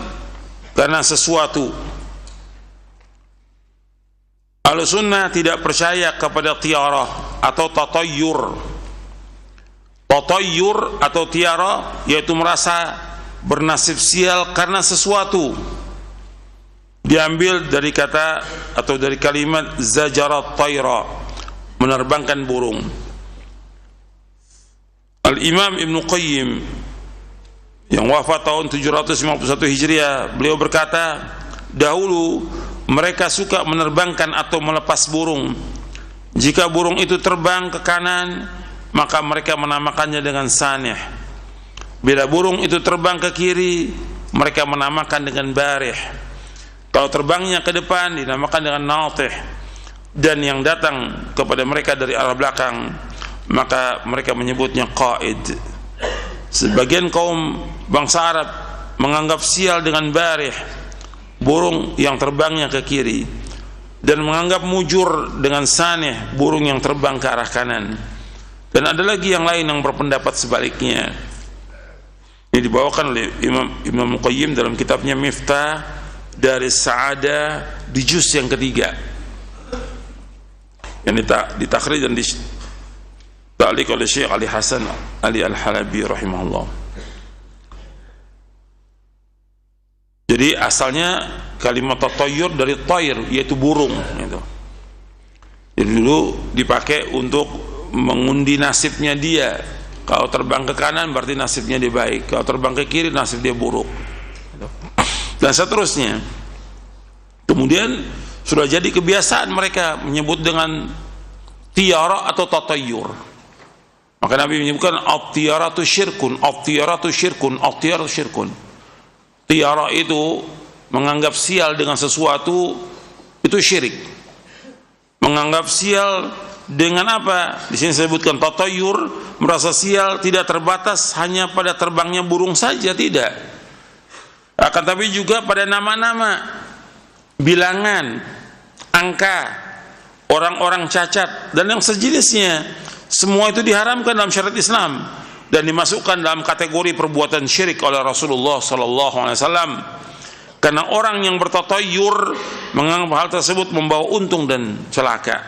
karena sesuatu. Ahlussunnah tidak percaya kepada tiarah atau tatayyur. Tatayyur atau tiarah yaitu merasa bernasib sial karena sesuatu. Diambil dari kata atau dari kalimat zajarat tayra, menerbangkan burung. Al-Imam Ibnu Qayyim yang wafat tahun 751 Hijriah, beliau berkata, dahulu mereka suka menerbangkan atau melepas burung. Jika burung itu terbang ke kanan, maka mereka menamakannya dengan sanih. Bila burung itu terbang ke kiri, mereka menamakan dengan barih. Kalau terbangnya ke depan, dinamakan dengan natih. Dan yang datang kepada mereka dari arah belakang, maka mereka menyebutnya qaid. Sebagian kaum bangsa Arab menganggap sial dengan barih, burung yang terbangnya ke kiri, dan menganggap mujur dengan sanih, burung yang terbang ke arah kanan. Dan ada lagi yang lain yang berpendapat sebaliknya. Ini dibawakan oleh Imam Qayyim dalam kitabnya Miftah dari Sa'adah di juz yang ketiga, yang ditakhrij dan ta'liq oleh Syekh Ali Hasan Ali Al-Halabi rahimahullah. Jadi asalnya kalimat tatayyur dari tayr, yaitu burung gitu. Jadi dulu dipakai untuk mengundi nasibnya dia, Kalau terbang ke kanan berarti nasibnya dia baik, kalau terbang ke kiri nasib dia buruk, dan seterusnya. Kemudian sudah jadi kebiasaan mereka menyebut dengan tiara atau tatayyur. Maka Nabi menyebutkan at-tiyaratu syirkun, at-tiyaratu syirkun, at-tiyaratu syirkun. Tiara itu menganggap sial dengan sesuatu itu syirik. Menganggap sial dengan apa? Di sini disebutkan tatayyur, merasa sial tidak terbatas hanya pada terbangnya burung saja, tidak. Akan tapi juga pada nama-nama, bilangan, angka, orang-orang cacat dan yang sejenisnya. Semua itu diharamkan dalam syariat Islam dan dimasukkan dalam kategori perbuatan syirik oleh Rasulullah SAW. Karena orang yang bertatayyur menganggap hal tersebut membawa untung dan celaka.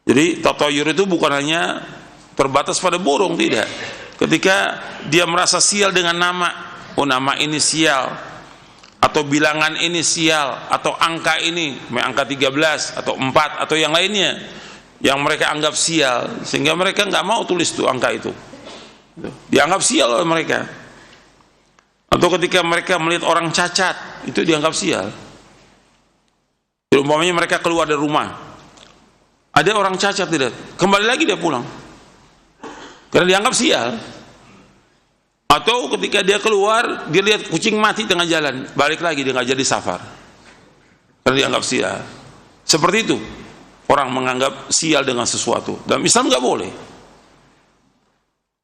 Jadi tatayyur itu bukan hanya terbatas pada burung, tidak. Ketika dia merasa sial dengan nama, oh nama ini sial, atau bilangan ini sial, atau angka ini, angka 13 atau 4 atau yang lainnya yang mereka anggap sial, sehingga mereka nggak mau tulis tuh angka itu, dianggap sial oleh mereka. Atau ketika mereka melihat orang cacat, itu dianggap sial. Umpamanya mereka keluar dari rumah, ada orang cacat, tidak, kembali lagi dia pulang karena dianggap sial. Atau ketika dia keluar, dia lihat kucing mati tengah jalan, balik lagi, dia nggak jadi safar karena dianggap sial. Seperti itu orang menganggap sial dengan sesuatu. Dalam Islam nggak boleh.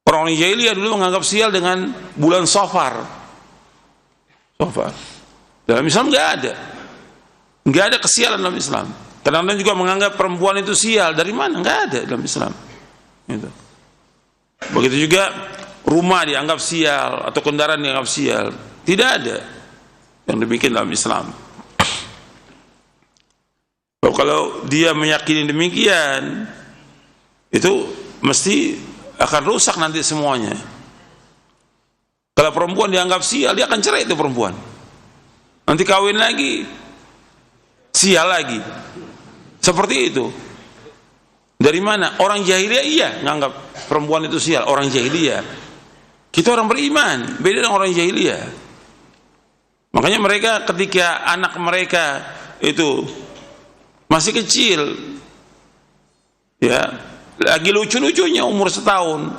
Orang jahiliyah dulu menganggap sial dengan bulan Safar. Dalam Islam nggak ada kesialan dalam Islam. Kadang-kadang juga menganggap perempuan itu sial. Dari mana? Nggak ada dalam Islam. Gitu. Begitu juga rumah dianggap sial atau kendaraan dianggap sial. Tidak ada yang demikian dalam Islam. Kalau dia meyakini demikian, itu mesti akan rusak nanti semuanya. Kalau perempuan dianggap sial, dia akan cerai itu perempuan. Nanti kawin lagi, sial lagi. Seperti itu. Dari mana? Orang jahiliyah iya nganggap perempuan itu sial, orang jahiliyah. Kita orang beriman, beda dengan orang jahiliyah. Makanya mereka ketika anak mereka itu masih kecil, ya, lagi lucu-lucunya umur setahun,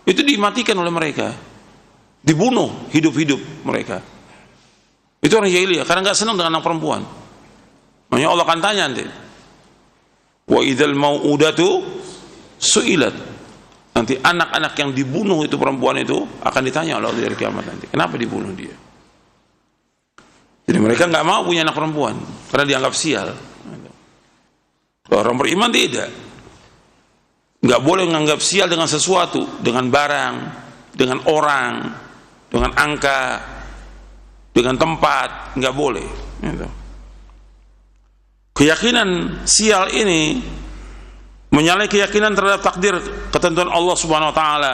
itu dimatikan oleh mereka, dibunuh hidup-hidup mereka. Itu orang jahiliyah karena nggak senang dengan anak perempuan. Makanya Allah akan tanya nanti, wa idzal mau'udatu su'ilat. Nanti anak-anak yang dibunuh itu perempuan itu akan ditanya oleh Allah di hari kiamat nanti, kenapa dibunuh dia? Jadi mereka nggak mau punya anak perempuan karena dianggap sial. Orang beriman tidak, nggak boleh menganggap sial dengan sesuatu, dengan barang, dengan orang, dengan angka, dengan tempat, nggak boleh. Keyakinan sial ini menyalahi keyakinan terhadap takdir ketentuan Allah Subhanahu Wa Taala.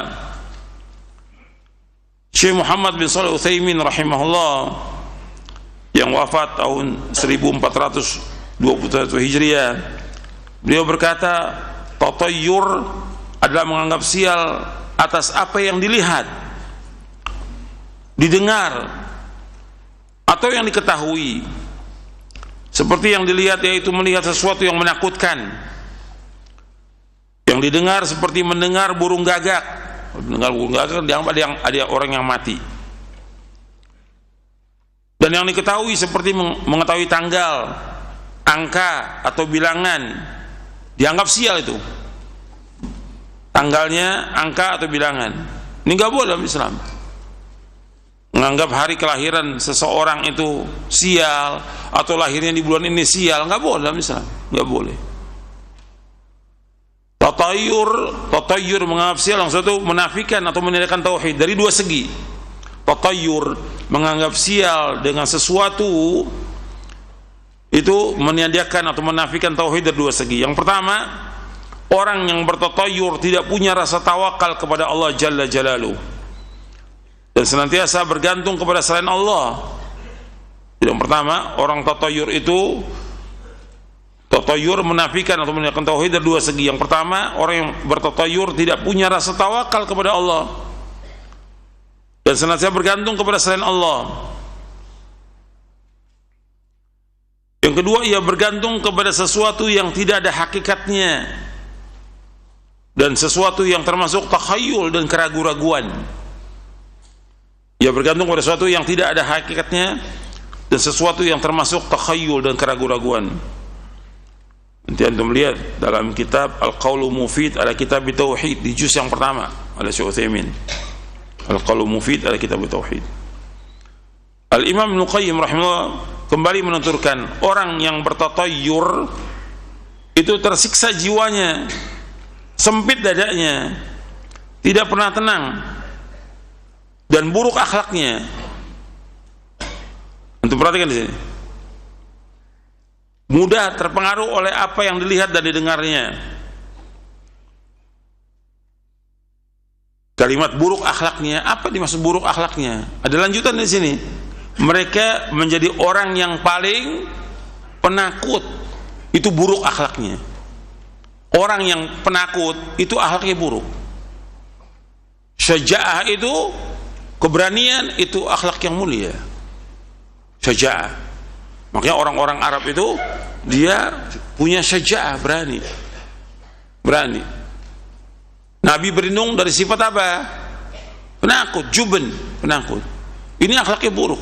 Syekh Muhammad bin Shalih Al-Utsaimin rahimahullah yang wafat tahun 1421 Hijriah, beliau berkata, tatayyur adalah menganggap sial atas apa yang dilihat, didengar, atau yang diketahui. Seperti yang dilihat yaitu melihat sesuatu yang menakutkan, yang didengar seperti mendengar burung gagak. Mendengar burung gagak ada orang yang mati. Dan yang diketahui seperti mengetahui tanggal, angka atau bilangan, dianggap sial itu. Tanggalnya, angka atau bilangan. Ini nggak boleh dalam Islam. Menganggap hari kelahiran seseorang itu sial atau lahirnya di bulan ini sial, nggak boleh dalam Islam, nggak boleh. Tatayyur menganggap sial yang suatu menafikan atau menandakan tauhid dari dua segi. Tatayyur menganggap sial dengan sesuatu itu meniadakan atau menafikan tauhid dari dua segi. Yang pertama, orang yang bertatayyur tidak punya rasa tawakal kepada Allah Jalla Jalaluh dan senantiasa bergantung kepada selain Allah. Yang pertama, orang tatayyur itu Tatayur menafikan atau menegakkan tauhid dari dua segi. Yang pertama, orang yang bertatayur tidak punya rasa tawakal kepada Allah dan senantiasa bergantung kepada selain Allah. Yang kedua, ia bergantung kepada sesuatu yang tidak ada hakikatnya dan sesuatu yang termasuk takhayul dan keraguan-raguan. Ia bergantung pada sesuatu yang tidak ada hakikatnya dan sesuatu yang termasuk takhayul dan keraguan-raguan. Nanti antum lihat dalam kitab Al-Qaulu Mufid ala Kitab Tauhid di juz yang pertama oleh Syekh Utsaimin. Al-Qaulu Mufid ala Kitab Tauhid. Al-Imam Ibnu Qayyim rahimahullah kembali menuturkan, orang yang bertatayur itu tersiksa jiwanya, sempit dadanya, tidak pernah tenang, dan buruk akhlaknya. Untuk perhatikan di sini, mudah terpengaruh oleh apa yang dilihat dan didengarnya. Kalimat buruk akhlaknya, apa dimaksud buruk akhlaknya? Ada lanjutan di sini. Mereka menjadi orang yang paling penakut, itu buruk akhlaknya. Orang yang penakut itu akhlaknya buruk. Syaja'ah itu keberanian, itu akhlak yang mulia. Syaja'ah. Makanya orang-orang Arab itu dia punya syaja'ah, berani. Nabi berlindung dari sifat apa? Penakut, juben, penakut. Ini akhlaknya buruk.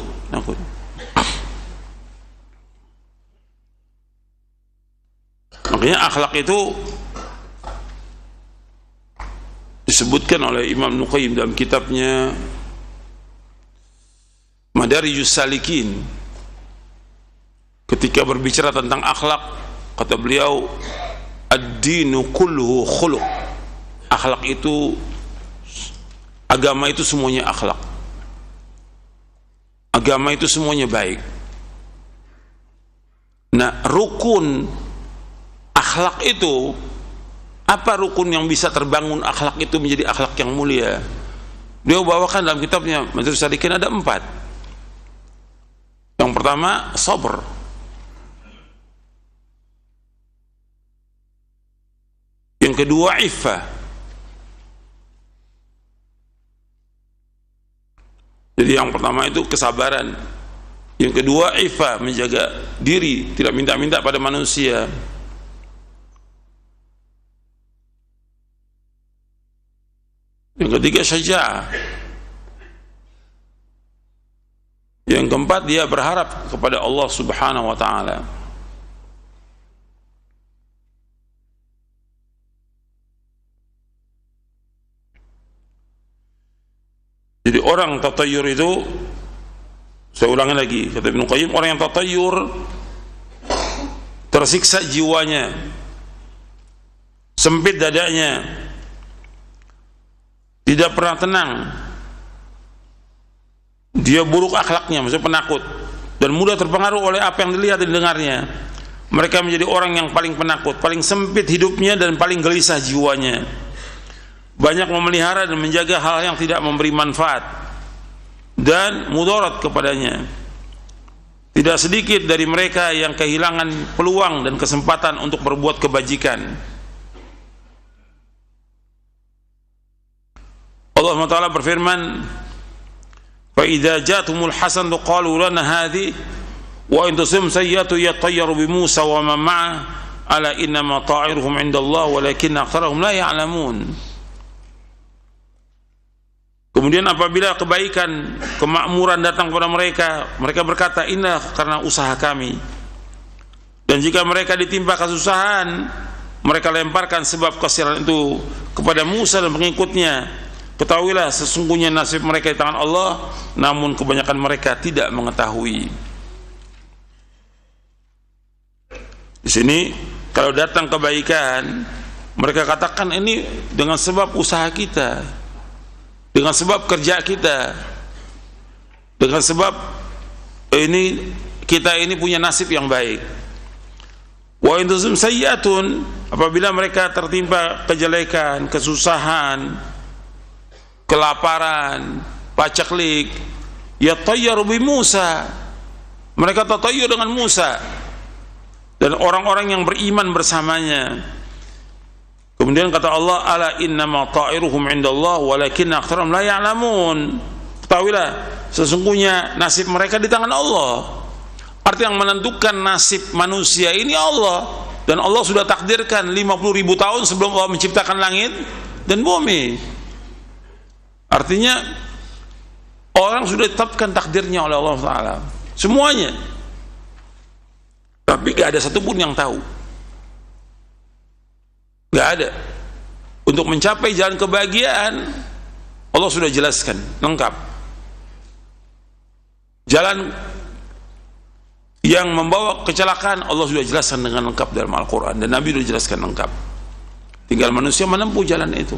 Makanya akhlak itu disebutkan oleh Imam Ibnu Qayyim dalam kitabnya Madarijus Salikin. Ketika berbicara tentang akhlak, kata beliau, ad-dinu kulluhu khuluq. Akhlak itu, agama itu semuanya akhlak. Agama itu semuanya baik. Nah, rukun akhlak itu, apa rukun yang bisa terbangun akhlak itu menjadi akhlak yang mulia? Beliau bawakan dalam kitabnya Madarijus Salikin ada 4. Yang pertama, sabar. Yang kedua, iffah. Jadi yang pertama itu kesabaran. Yang kedua, iffah, menjaga diri, tidak minta-minta pada manusia. Yang ketiga, syaja'ah. Yang keempat, dia berharap kepada Allah Subhanahu wa ta'ala. Jadi orang tatayur itu, saya ulangi lagi, kata Ibnu Qayyim, orang yang tatayur tersiksa jiwanya, sempit dadanya, tidak pernah tenang, dia buruk akhlaknya, maksudnya penakut, dan mudah terpengaruh oleh apa yang dilihat dan didengarnya. Mereka menjadi orang yang paling penakut, paling sempit hidupnya, dan paling gelisah jiwanya. Banyak memelihara dan menjaga hal yang tidak memberi manfaat dan mudarat kepadanya. Tidak sedikit dari mereka yang kehilangan peluang dan kesempatan untuk berbuat kebajikan. Allah SWT berfirman, fa idza ja'tumul hasanatu qalu lana hadhi wa in tusum sayyatu yatayyaru bi Musa wa man ma'ah ala inna ma ta'iruhum 'indallah walakin aktsaruhum la ya'lamun. Kemudian apabila kebaikan, kemakmuran datang kepada mereka, mereka berkata, inna karena usaha kami. Dan jika mereka ditimpa kesusahan, mereka lemparkan sebab kesialan itu kepada Musa dan pengikutnya. Ketahuilah sesungguhnya nasib mereka di tangan Allah, namun kebanyakan mereka tidak mengetahui. Di sini kalau datang kebaikan, mereka katakan ini dengan sebab usaha kita, dengan sebab kerja kita, dengan sebab ini kita ini punya nasib yang baik. Wa in tusum sayyatun, apabila mereka tertimpa kejelekan, kesusahan, kelaparan, pacaklik, yatayyaru bi Musa, mereka tatayyur dengan Musa. dan orang-orang yang beriman bersamanya. Kemudian kata Allah, ala innama ta'iruhum indallah walakinna aktsaruhum la ya'lamun. Ketahuilah, sesungguhnya nasib mereka di tangan Allah. Arti yang menentukan nasib manusia ini Allah, dan Allah sudah takdirkan 50.000 tahun sebelum Allah menciptakan langit dan bumi. Artinya orang sudah ditetapkan takdirnya oleh Allah Ta'ala semuanya, tapi gak ada satupun yang tahu, gak ada. Untuk mencapai jalan kebahagiaan Allah sudah jelaskan lengkap. Jalan yang membawa kecelakaan Allah sudah jelaskan dengan lengkap dalam Al-Quran, dan Nabi sudah jelaskan lengkap. Tinggal manusia menempuh jalan itu.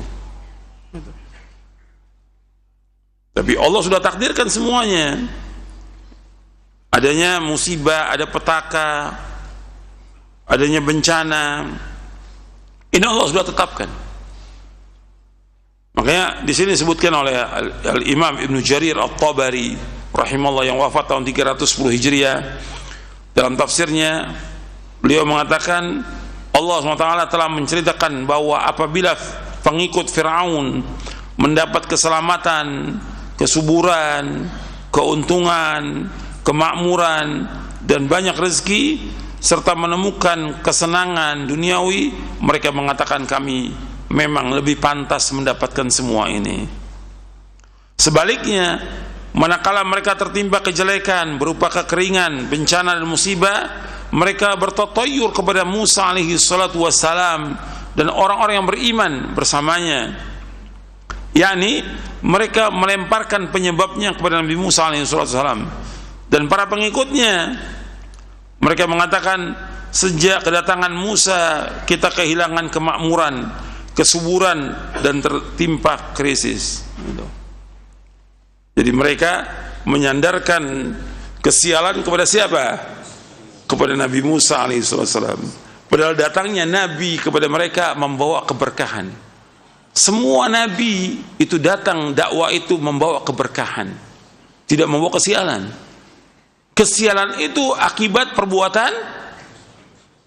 Tapi Allah sudah takdirkan semuanya. Adanya musibah, ada petaka, adanya bencana, ini Allah sudah tetapkan. Makanya di sini disebutkan oleh Al-Imam Ibnu Jarir At-Tabari rahimahullah yang wafat tahun 310 Hijriah, dalam tafsirnya beliau mengatakan Allah SWT telah menceritakan bahwa apabila pengikut Fir'aun mendapat keselamatan, kesuburan, keuntungan, kemakmuran, dan banyak rezeki serta menemukan kesenangan duniawi, mereka mengatakan kami memang lebih pantas mendapatkan semua ini. Sebaliknya, manakala mereka tertimpa kejelekan berupa kekeringan, bencana dan musibah, mereka bertatoyur kepada Musa alaihi salatu wassalam dan orang-orang yang beriman bersamanya, yakni mereka melemparkan penyebabnya kepada Nabi Musa alaihi salatu wassalam dan para pengikutnya. Mereka mengatakan, sejak kedatangan Musa kita kehilangan kemakmuran, kesuburan, dan tertimpa krisis. Jadi mereka menyandarkan kesialan kepada siapa? Kepada Nabi Musa alaihissalam. Padahal datangnya Nabi kepada mereka membawa keberkahan. Semua Nabi itu datang, dakwah itu membawa keberkahan, tidak membawa kesialan. Kesialan itu akibat perbuatan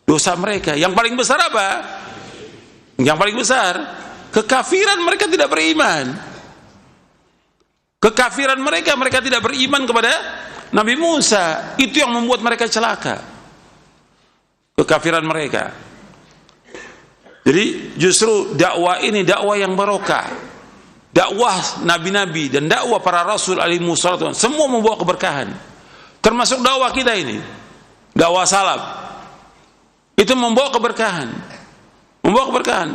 dosa mereka. Yang paling besar apa? Yang paling besar kekafiran, mereka tidak beriman. Kekafiran mereka tidak beriman kepada Nabi Musa. Itu yang membuat mereka celaka. Kekafiran mereka. Jadi justru dakwah ini dakwah yang barokah. Dakwah nabi-nabi dan dakwah para rasul alaihi wasallam semua membawa keberkahan. Termasuk dakwah kita ini, dakwah salaf, itu membawa keberkahan,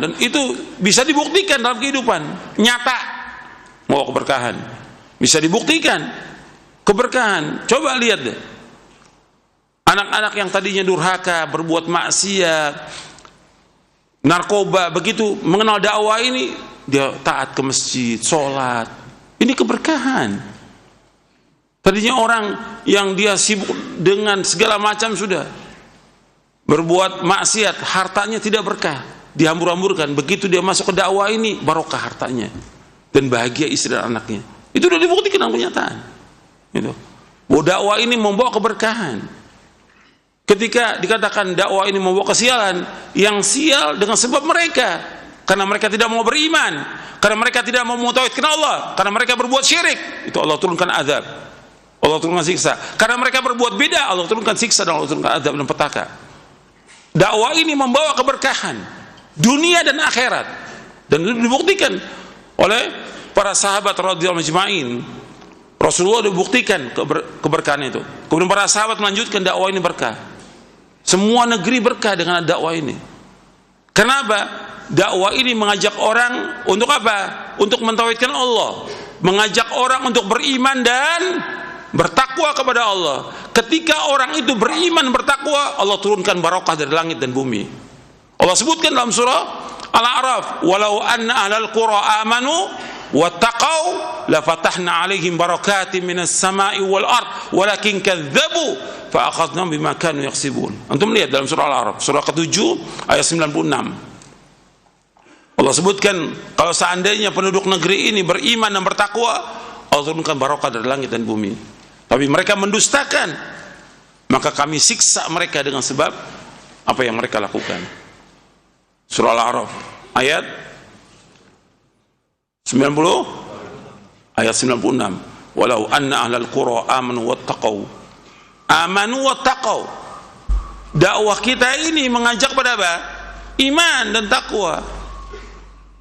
dan itu bisa dibuktikan dalam kehidupan nyata, membawa keberkahan, bisa dibuktikan keberkahan. Coba lihat deh, anak-anak yang tadinya durhaka, berbuat maksiat, narkoba, begitu mengenal dakwah ini dia taat ke masjid, sholat, ini keberkahan. Tadinya orang yang dia sibuk dengan segala macam sudah berbuat maksiat, hartanya tidak berkah, dihambur-hamburkan. Begitu dia masuk ke dakwah ini, barokah hartanya dan bahagia istri dan anaknya. Itu sudah dibuktikan dalam kenyataan. Gitu. Bahwa dakwah ini membawa keberkahan. Ketika dikatakan dakwah ini membawa kesialan, yang sial dengan sebab mereka, karena mereka tidak mau beriman, karena mereka tidak mau mentauhidkan Allah, karena mereka berbuat syirik, itu Allah turunkan azab. Allah turunkan siksa. Karena mereka berbuat beda, Allah turunkan siksa dan Allah turunkan azab dan petaka. Dakwah ini membawa keberkahan dunia dan akhirat, dan itu dibuktikan oleh para sahabat radhiyallahu majma'in. Rasulullah dibuktikan keberkahan itu. Kemudian para sahabat melanjutkan dakwah ini berkah. Semua negeri berkah dengan dakwah ini. Kenapa? Dakwah ini mengajak orang untuk apa? Untuk mentauhidkan Allah, mengajak orang untuk beriman dan bertakwa kepada Allah. Ketika orang itu beriman bertakwa, Allah turunkan barokah dari langit dan bumi. Allah sebutkan dalam surah Al-A'raf, walau anna ahlal qura amanu wattaqau lafatahna alaihim barakatin minas sama'i wal ard walakin kadzabu fa akhadnahum bima kanu yaksibun. Antum lihat dalam surah Al-A'raf surah ke-7 ayat 96. Allah sebutkan kalau seandainya penduduk negeri ini beriman dan bertakwa, Allah turunkan barokah dari langit dan bumi. Tapi mereka mendustakan, maka kami siksa mereka dengan sebab apa yang mereka lakukan. Surah Al-A'raf ayat 90 ayat 96. Walau anna ahlal qura amanu wattaqau. Dakwah kita ini mengajak pada apa? Iman dan takwa.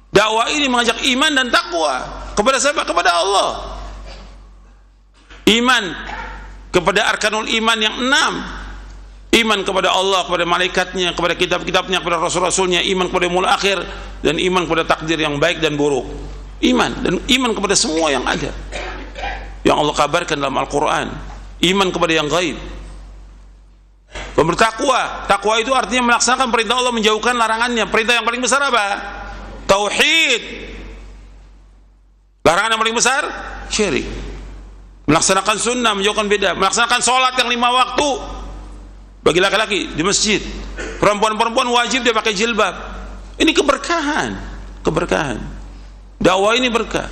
Dakwah ini mengajak iman dan takwa kepada siapa? Kepada Allah. Iman kepada arkanul iman yang 6. Iman kepada Allah, kepada malaikatnya, kepada kitab-kitabnya, kepada rasul-rasulnya, iman kepada yaumul akhir, dan iman kepada takdir yang baik dan buruk. Iman dan iman kepada semua yang ada, yang Allah kabarkan dalam Al-Quran. Iman kepada yang gaib. Bertakwa. Takwa itu artinya melaksanakan perintah Allah, menjauhkan larangannya. Perintah yang paling besar apa? Tauhid. Larangan yang paling besar syirik. Melaksanakan sunnah, menjauhkan beda. Melaksanakan sholat yang 5 waktu bagi laki-laki di masjid. Perempuan-perempuan wajib dia pakai jilbab. Ini keberkahan. Dakwah ini berkah.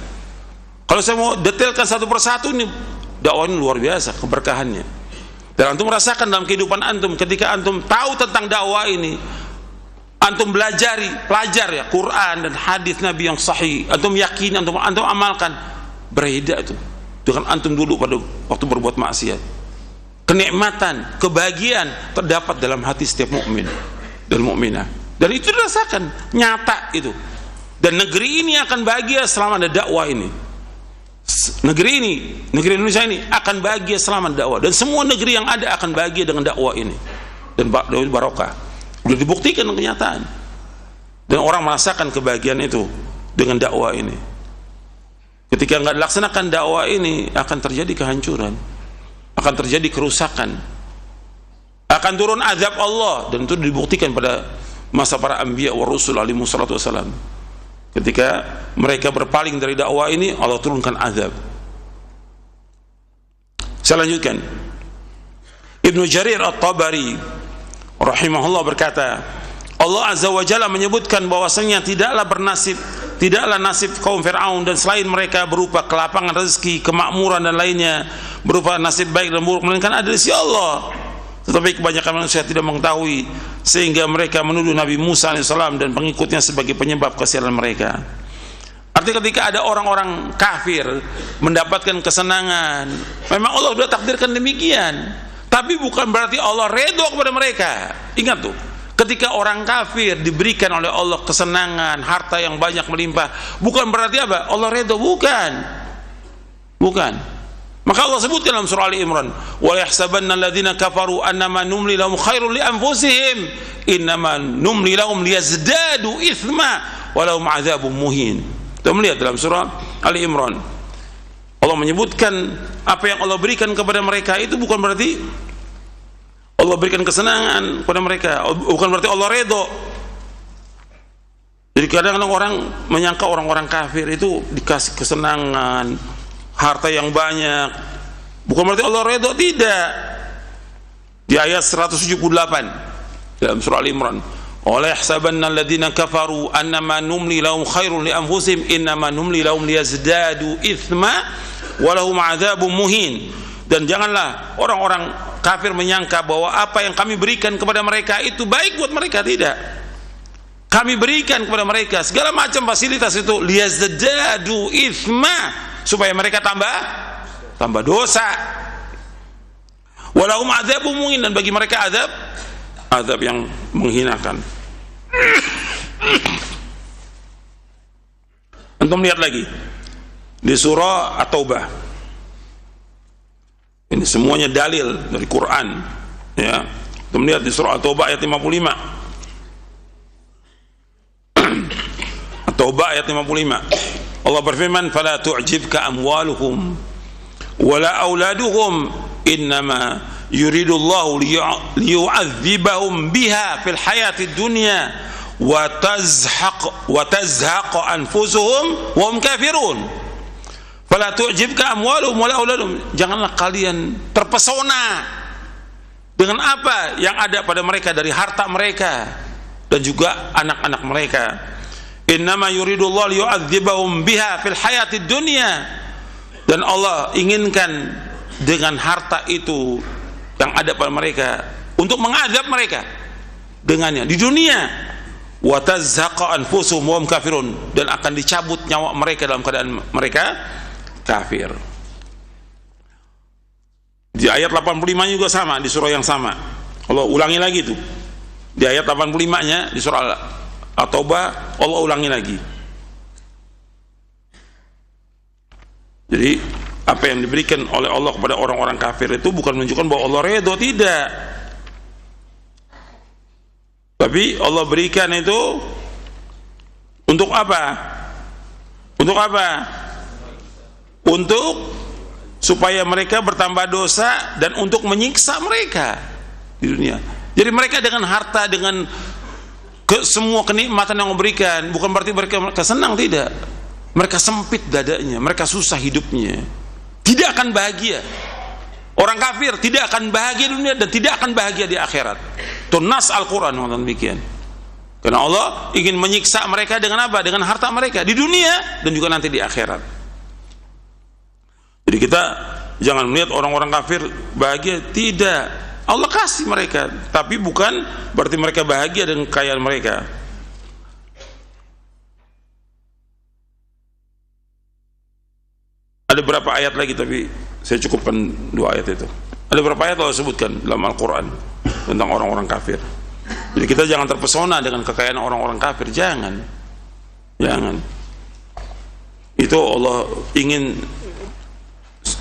Kalau saya mau detailkan satu persatu, ini dakwah ini luar biasa keberkahannya. Dan antum merasakan dalam kehidupan antum ketika antum tahu tentang dakwah ini, antum pelajar ya Quran dan hadis Nabi yang sahih, antum yakini, antum amalkan, berbeda itu dengan antum dulu pada waktu berbuat maksiat. Kenikmatan, kebahagiaan terdapat dalam hati setiap mukmin dan mukminah, dan itu dirasakan nyata itu. Dan negeri ini akan bahagia selama ada dakwah ini. Negeri Indonesia ini akan bahagia selama ada dakwah, dan semua negeri yang ada akan bahagia dengan dakwah ini dan barokah. Sudah dibuktikan kenyataan, dan orang merasakan kebahagiaan itu dengan dakwah ini. Ketika nggak dilaksanakan dakwah ini, akan terjadi kehancuran, akan terjadi kerusakan, akan turun azab Allah. Dan itu dibuktikan pada masa para anbiya wa rusul alaihi wassalatu wassalam. Ketika mereka berpaling dari dakwah ini, Allah turunkan azab. Saya lanjutkan. Ibnu Jarir At-Tabari rahimahullah berkata, Allah azza wa jalla menyebutkan bahwasanya tidaklah nasib kaum Fir'aun dan selain mereka berupa kelapangan rezeki, kemakmuran dan lainnya, berupa nasib baik dan buruk, melainkan ada di sisi Allah. Tetapi kebanyakan manusia tidak mengetahui, sehingga mereka menuduh Nabi Musa AS dan pengikutnya sebagai penyebab kesialan mereka. Artinya ketika ada orang-orang kafir mendapatkan kesenangan, memang Allah sudah takdirkan demikian, tapi bukan berarti Allah redha kepada mereka. Ingat tuh, ketika orang kafir diberikan oleh Allah kesenangan, harta yang banyak melimpah, bukan berarti apa? Allah redha, bukan. Maka Allah sebutkan dalam surah Ali Imran, wa yahsabanna alladziina kafaru annama numli lahum khairun li anfusihim innama numli lahum liyazdadu itsma wa lahum 'adzabun muhin. Kita melihat dalam surah Ali Imran, Allah menyebutkan apa yang Allah berikan kepada mereka itu bukan berarti Allah berikan kesenangan kepada mereka, bukan berarti Allah redha. Jadi kadang-kadang orang menyangka orang-orang kafir itu dikasih kesenangan, harta yang banyak, bukan berarti Allah redha, tidak. Di ayat 178 dalam surah Al-Imran, wala yahsabanna alladziina kafaru annama numli lahum khairun li anfusihim innama numli lahum liyazdadu itsma wa lahum 'adzabun muhin. Dan janganlah orang-orang kafir menyangka bahwa apa yang kami berikan kepada mereka itu baik buat mereka. Tidak. Kami berikan kepada mereka segala macam fasilitas itu liyazdadu itsma, supaya mereka tambah dosa. Walahum adzabun muhin, dan bagi mereka azab yang menghinakan. Antum lihat lagi di surah At-Taubah. Ini semuanya dalil dari Quran, ya. Antum lihat di surah At-Taubah ayat 55. At-Taubah ayat 55. Allah berfirman, fala tu'jibka amwaluhum wala auladuhum innama yuridullahu liyu'adzibahum biha fil hayatid dunya wa tazhaq anfusuhum wa hum kafirun. Fala tu'jibka amwaluhum wala auladuhum, janganlah kalian terpesona dengan apa yang ada pada mereka dari harta mereka dan juga anak-anak mereka. Innama yuridullah liyu'adzibahum biha fil hayatid dunya, dan Allah inginkan dengan harta itu yang ada pada mereka untuk mengazab mereka dengannya di dunia, wa tazhaqa anfusuhum wa hum kafirun, dan akan dicabut nyawa mereka dalam keadaan mereka kafir. Di ayat 85 juga sama, di surah yang sama. Allah ulangi lagi tuh. Di ayat 85-nya di surah At-Taubah Allah ulangi lagi. Jadi apa yang diberikan oleh Allah kepada orang-orang kafir itu bukan menunjukkan bahwa Allah redho, tidak. Tapi Allah berikan itu untuk apa? Untuk apa? Untuk supaya mereka bertambah dosa dan untuk menyiksa mereka di dunia. Jadi mereka dengan harta, dengan semua kenikmatan yang memberikan, bukan berarti mereka senang, tidak. Mereka sempit dadanya, mereka susah hidupnya, tidak akan bahagia. Orang kafir tidak akan bahagia di dunia dan tidak akan bahagia di akhirat. Itu nas Al-Quran demikian. Karena Allah ingin menyiksa mereka dengan apa? Dengan harta mereka di dunia dan juga nanti di akhirat. Jadi kita jangan melihat orang-orang kafir bahagia, tidak. Allah kasih mereka, tapi bukan berarti mereka bahagia dengan kekayaan mereka. Ada berapa ayat lagi, tapi saya cukupkan 2 ayat itu. Ada berapa ayat Allah sebutkan dalam Al-Quran tentang orang-orang kafir. Jadi kita jangan terpesona dengan kekayaan orang-orang kafir, jangan. Itu Allah ingin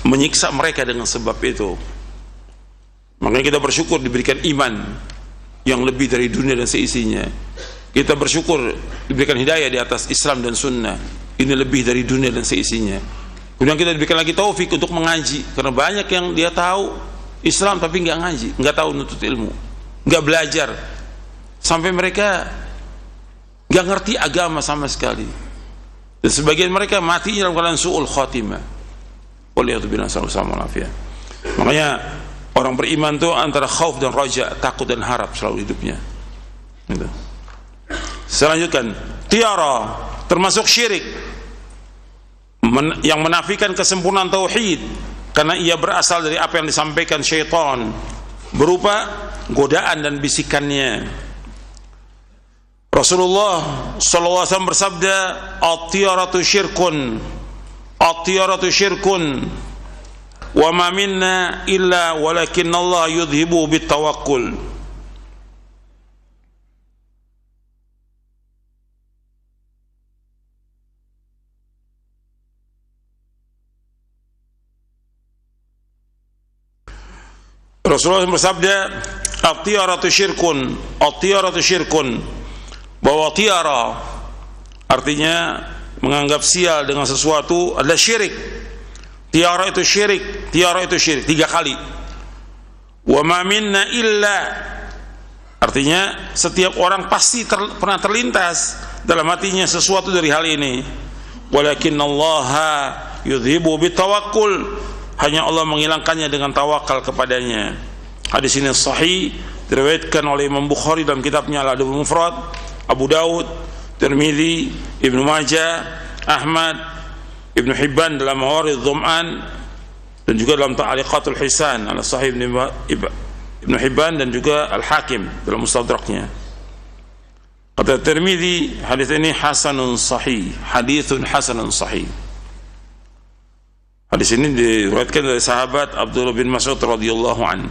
menyiksa mereka dengan sebab itu. Makanya kita bersyukur diberikan iman yang lebih dari dunia dan seisinya. Kita bersyukur diberikan hidayah di atas Islam dan Sunnah. Ini lebih dari dunia dan seisinya. Kemudian kita diberikan lagi taufik untuk mengaji, karena banyak yang dia tahu Islam tapi nggak ngaji, nggak tahu nuntut ilmu, nggak belajar, sampai mereka nggak ngerti agama sama sekali. Dan sebagian mereka mati dalam keadaan su'ul khatimah. Waliyatubillah sallallahu alaihi wasallam. Makanya orang beriman tuh antara khauf dan raja, takut dan harap selalu hidupnya. Gitu. Selanjutnya, tiara termasuk syirik yang menafikan kesempurnaan tauhid, karena ia berasal dari apa yang disampaikan syaitan berupa godaan dan bisikannya. Rasulullah sallallahu alaihi wasallam bersabda, at-tiyaratu syirkun, at-tiyaratu syirkun, wa ma minna illa walakinna Allah yudhibu bitawakkul. Rasulullah bersabda, at-tiyaratu syirkun, at-tiyaratu syirkun, bahwa tiara artinya menganggap sial dengan sesuatu adalah syirik. Tiara itu syirik, tiara itu syirik 3 kali. Wa ma minna illa, artinya setiap orang pasti pernah terlintas dalam hatinya sesuatu dari hal ini. Walakinallaha yudhibu bitawakkul, hanya Allah menghilangkannya dengan tawakal kepadanya. Hadis ini sahih, diriwayatkan oleh Imam Bukhari dalam kitabnya Al-Adabul Mufrad, Abu Daud, Tirmidzi, Ibnu Majah, Ahmad, Ibnu Hibban dalam Mawaridh Dhum'an, dan juga dalam Ta'liqatul Hisan ala Sahih Ibnu Hibban, dan juga Al-Hakim dalam Mustadraknya. Kata Tirmidzi, hadis ini hasanun sahih, hadithun hasanun sahih. Hadis ini diriwayatkan dari sahabat Abdullah bin Mas'ud radhiyallahu an.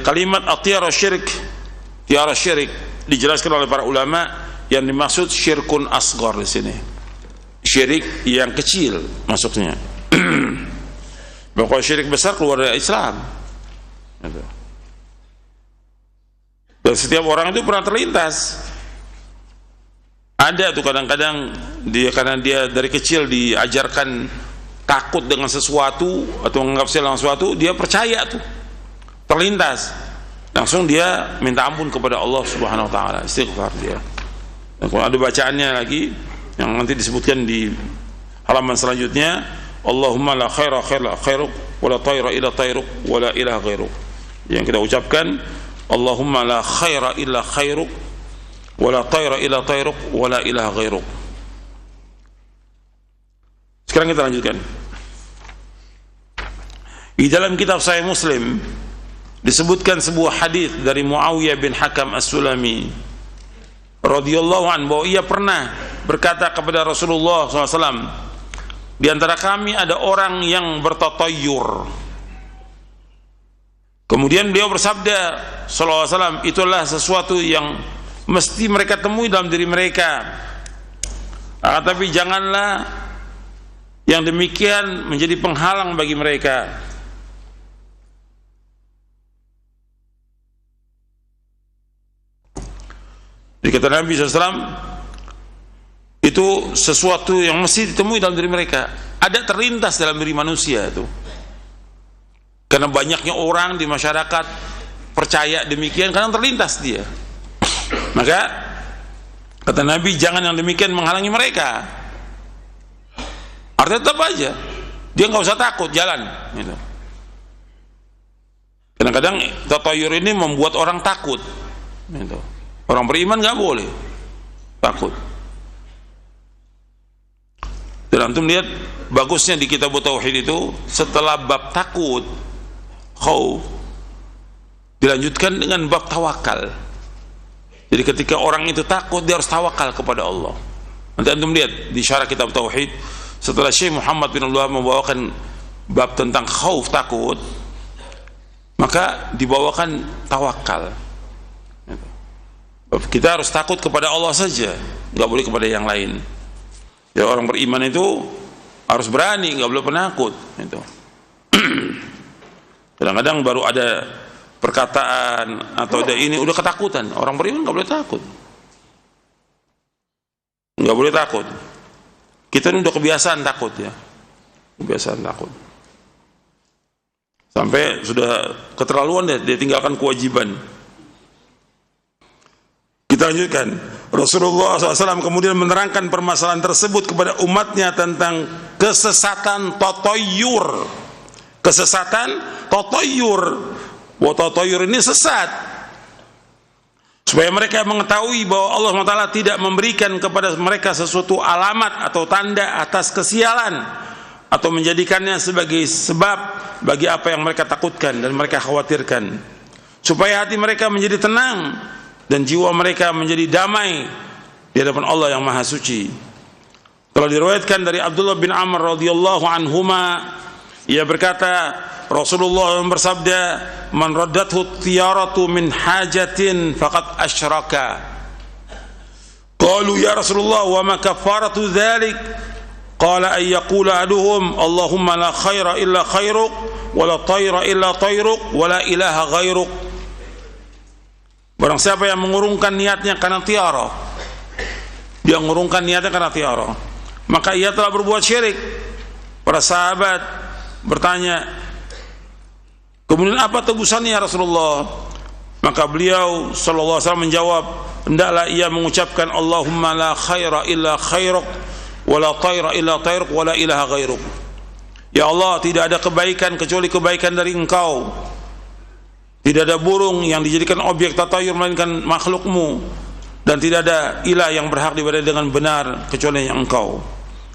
Kalimat at-tiyara syirik, tiara syirik, dijelaskan oleh para ulama yang dimaksud syirkun asghar di sini. Syirik yang kecil maksudnya. Bahwa syirik besar keluar dari Islam. Dan setiap orang itu pernah terlintas. Ada tuh kadang-kadang dia, karena dia dari kecil diajarkan takut dengan sesuatu atau menganggap sial dengan sesuatu, dia percaya tuh, terlintas, langsung dia minta ampun kepada Allah Subhanahu wa taala, istighfar dia. Dan kalau ada bacaannya lagi yang nanti disebutkan di halaman selanjutnya, Allahumma la khaira khairuk wa la tayra illa tayruk wa la ilaha ghairuk. Yang kita ucapkan, Allahumma la khaira illa khairuk wa la tayra illa tayruk wa la ilaha ghairuk. Sekarang kita lanjutkan. Di dalam kitab Sahih Muslim disebutkan sebuah hadis dari Muawiyah bin Hakam As-Sulami radhiyallahu anhu bahwa ia pernah berkata kepada Rasulullah SAW, di antara kami ada orang yang bertatayyur. Kemudian beliau bersabda sallallahu alaihi wasallam, itulah sesuatu yang mesti mereka temui dalam diri mereka. Tapi janganlah yang demikian menjadi penghalang bagi mereka. Jadi kata Nabi SAW, itu sesuatu yang mesti ditemui dalam diri mereka. Ada terlintas dalam diri manusia itu. Karena banyaknya orang di masyarakat percaya demikian, karena terlintas dia. Maka kata Nabi, jangan yang demikian menghalangi mereka. Artinya tetap aja dia nggak usah takut jalan gitu. Kadang-kadang tatayur ini membuat orang takut gitu. Orang beriman nggak boleh takut. Dan antum lihat bagusnya di kitab tauhid itu, setelah bab takut, khauf, dilanjutkan dengan bab tawakal. Jadi ketika orang itu takut, dia harus tawakal kepada Allah. Nanti antum lihat di syarah kitab tauhid, setelah Syekh Muhammad bin Abdullah membawakan bab tentang khauf, takut, maka dibawakan tawakal. Kita harus takut kepada Allah saja, nggak boleh kepada yang lain. Ya, orang beriman itu harus berani, nggak boleh penakut itu. Kadang-kadang baru ada perkataan atau ada ini udah ketakutan. Orang beriman nggak boleh takut, nggak boleh takut. Kita ini udah kebiasaan takut ya, kebiasaan takut sampai sudah keterlaluan dia tinggalkan kewajiban. Kita lanjutkan. Rasulullah SAW kemudian menerangkan permasalahan tersebut kepada umatnya tentang kesesatan tatayyur. Kesesatan tatayyur. Bahwa tatayyur ini sesat. Supaya mereka mengetahui bahwa Allah SWT tidak memberikan kepada mereka sesuatu alamat atau tanda atas kesialan, atau menjadikannya sebagai sebab bagi apa yang mereka takutkan dan mereka khawatirkan. Supaya hati mereka menjadi tenang dan jiwa mereka menjadi damai di hadapan Allah yang Maha Suci. Telah diriwayatkan dari Abdullah bin Amr radhiyallahu anhuma, ia berkata, Rasulullah bersabda, man raddathu tiyaratu min hajatin faqad asyraka. Qalu ya Rasulullah wa ma kafaratu dzalik? Qala ay yaqula ahaduhum Allahumma la khaira illa khairuk wa la tayra illa tayruk wa la ilaha ghairuk. Barang siapa yang mengurungkan niatnya karena tiara, dia mengurungkan niatnya karena tiara, maka ia telah berbuat syirik. Para sahabat bertanya, kemudian apa tebusannya ya Rasulullah? Maka beliau sallallahu alaihi wasallam menjawab, hendaklah ia mengucapkan Allahumma la khaira illa khairuk wa la tayra illa tayruk wa la ilaha ghairuk. Ya Allah, tidak ada kebaikan kecuali kebaikan dari Engkau. Tidak ada burung yang dijadikan objek tatayur melainkan makhlukmu, dan tidak ada ilah yang berhak diibadahi dengan benar kecuali yang Engkau.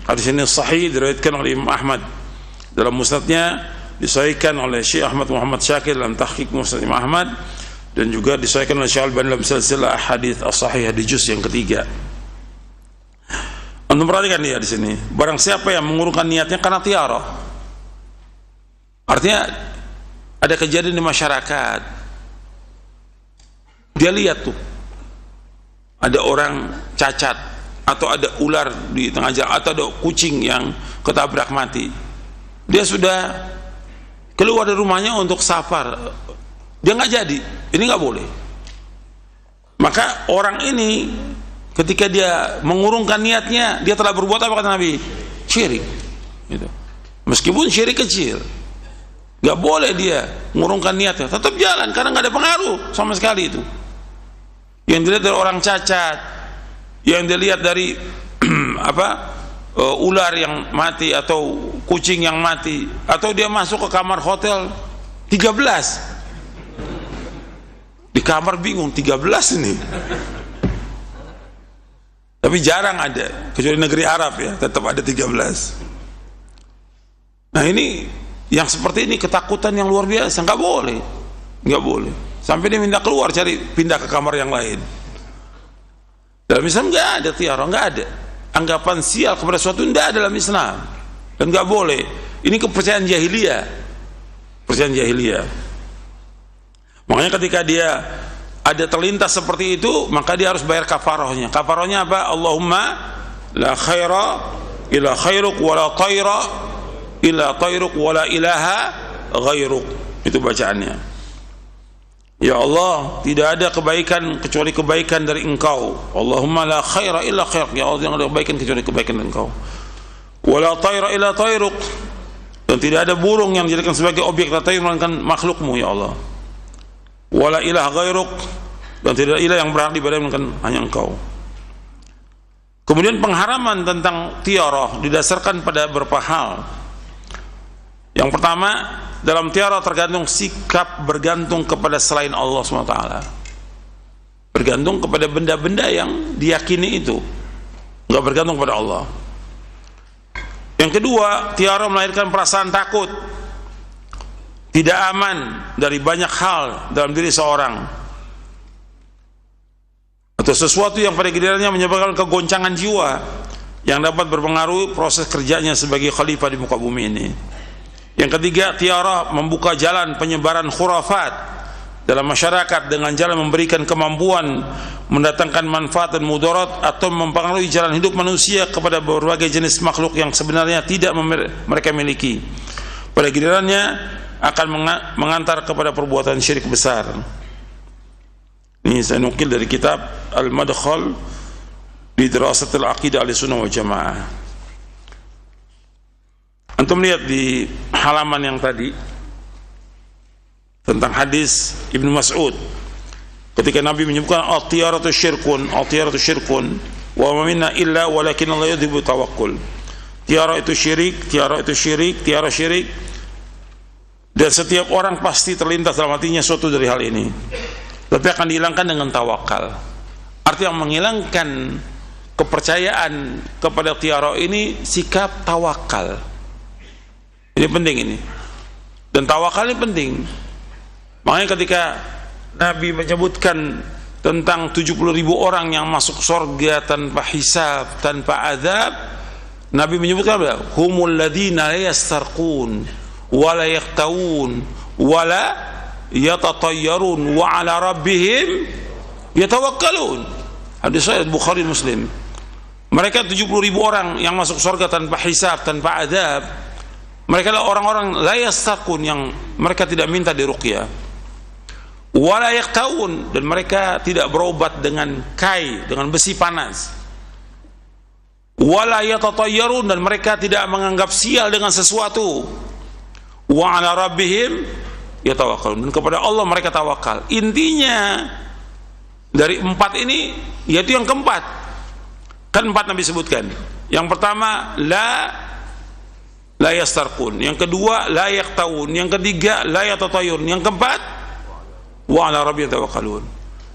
Hadis ini sahih, diriwayatkan oleh Imam Ahmad dalam musnadnya, disahihkan oleh Syekh Ahmad Muhammad Syakir dalam tahqiq Musnad Imam Ahmad, dan juga disahihkan oleh Syekh Al-Albani dalam silsilah hadis as-sahihah di juz yang ketiga. Anda perhatikan dia di sini, barang siapa yang mengurungkan niatnya karena tiara, artinya ada kejadian di masyarakat, dia lihat tuh ada orang cacat, atau ada ular di tengah jalan, atau ada kucing yang ketabrak mati. Dia sudah keluar dari rumahnya untuk safar, dia nggak jadi, ini nggak boleh. Maka orang ini ketika dia mengurungkan niatnya, dia telah berbuat apa kata Nabi? Syirik gitu. Meskipun syirik kecil, gak boleh dia mengurungkan niatnya, tetap jalan karena gak ada pengaruh sama sekali itu. Yang dilihat dari orang cacat, yang dilihat dari ular yang mati atau kucing yang mati, atau dia masuk ke kamar hotel 13 di kamar, bingung 13 ini. Tapi jarang ada, kecuali negeri Arab ya, tetap ada 13. Nah ini yang seperti ini ketakutan yang luar biasa, nggak boleh. nggak boleh. Sampai dia minta keluar, cari pindah ke kamar yang lain. Dalam Islam nggak ada tiara, nggak ada. Anggapan sial kepada suatu tidak ada dalam Islam, dan nggak boleh. Ini kepercayaan jahiliyah, kepercayaan jahiliyah. Makanya ketika dia ada terlintas seperti itu, maka dia harus bayar kafarahnya. Kafarahnya apa? Allahumma la khaira ila khairuk wa la tayra ila tayruk wa la ilaha ghairuk. Itu bacaannya. Ya Allah, tidak ada kebaikan kecuali kebaikan dari Engkau. Allahumma la khaira illa khairuk. Ya Allah, tidak ada kebaikan kecuali kebaikan dari Engkau. Wa la tayra illa tayruk. Dan tidak ada burung yang dijadikan sebagai objek tayr melainkan makhlukmu ya Allah. Wa la ilaha ghairuk. Dan tidak ada ilah yang berhak diibadahi melainkan hanya Engkau. Kemudian pengharaman tentang tiarah didasarkan pada beberapa hal. Yang pertama, dalam tiarah tergantung sikap bergantung kepada selain Allah SWT, bergantung kepada benda-benda yang diyakini itu, nggak bergantung kepada Allah. Yang kedua, tiarah melahirkan perasaan takut, tidak aman dari banyak hal dalam diri seorang, atau sesuatu yang pada gilirannya menyebabkan kegoncangan jiwa yang dapat berpengaruh proses kerjanya sebagai khalifah di muka bumi ini. Yang ketiga, tiarah membuka jalan penyebaran khurafat dalam masyarakat dengan jalan memberikan kemampuan mendatangkan manfaat dan mudarat atau mempengaruhi jalan hidup manusia kepada berbagai jenis makhluk yang sebenarnya tidak mereka miliki. Pada gilirannya akan mengantar kepada perbuatan syirik besar. Ini saya nukil dari kitab Al-Madkhal di Dirasatil Aqidah Ahlussunnah wal Jamaah. Antum lihat di halaman yang tadi tentang hadis Ibnu Mas'ud ketika Nabi menyebutkan at-tiyaratu syirkun, at-tiyaratu syirkun wa ma minna illa walakin Allah yudhibu tawakkul. Tiara itu syirik, tiara itu syirik, tiara syirik, dan setiap orang pasti terlintas dalam hatinya suatu dari hal ini, tapi akan dihilangkan dengan tawakal. Artinya menghilangkan kepercayaan kepada tiara ini sikap tawakal. Ini penting ini, dan tawakal ini penting. Makanya ketika Nabi menyebutkan tentang 70.000 orang yang masuk surga tanpa hisab, tanpa azab, Nabi menyebutkan apa? Humul ladzina la yastarqun wa la yaktawun wa la yatatayyarun wa ala rabbihim yatawakkalun. Hadis sahih Bukhari Muslim. Mereka 70.000 orang yang masuk surga tanpa hisab, tanpa azab. Mereka adalah orang-orang la yastarqun, yang mereka tidak minta diruqyah, wa la yaktawun, dan mereka tidak berobat dengan kai, dengan besi panas, wa la yatatayyarun, dan mereka tidak menganggap sial dengan sesuatu, wa ala rabbihim yatawakkalun, dan kepada Allah mereka tawakal. Intinya dari empat ini, yaitu yang keempat, kan empat Nabi sebutkan. Yang pertama la yastarqun, yang kedua la yaktawun, yang ketiga la yatatayyarun, yang keempat wa ala rabbihim yatawakkalun.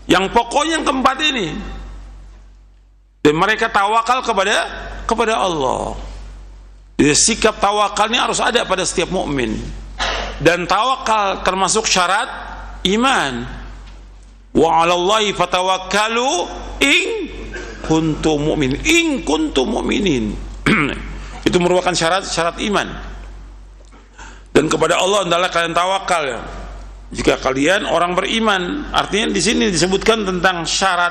Yang pokoknya yang keempat ini, dan mereka tawakal kepada Allah. Jadi sikap tawakalnya harus ada pada setiap mukmin, dan tawakal termasuk syarat iman. Wa 'alallahi fatawakkalu in kuntum mu'minin. In kuntum mu'minin. Itu merupakan syarat iman. Dan kepada Allah hendaklah kalian tawakal ya, jika kalian orang beriman. Artinya di sini disebutkan tentang syarat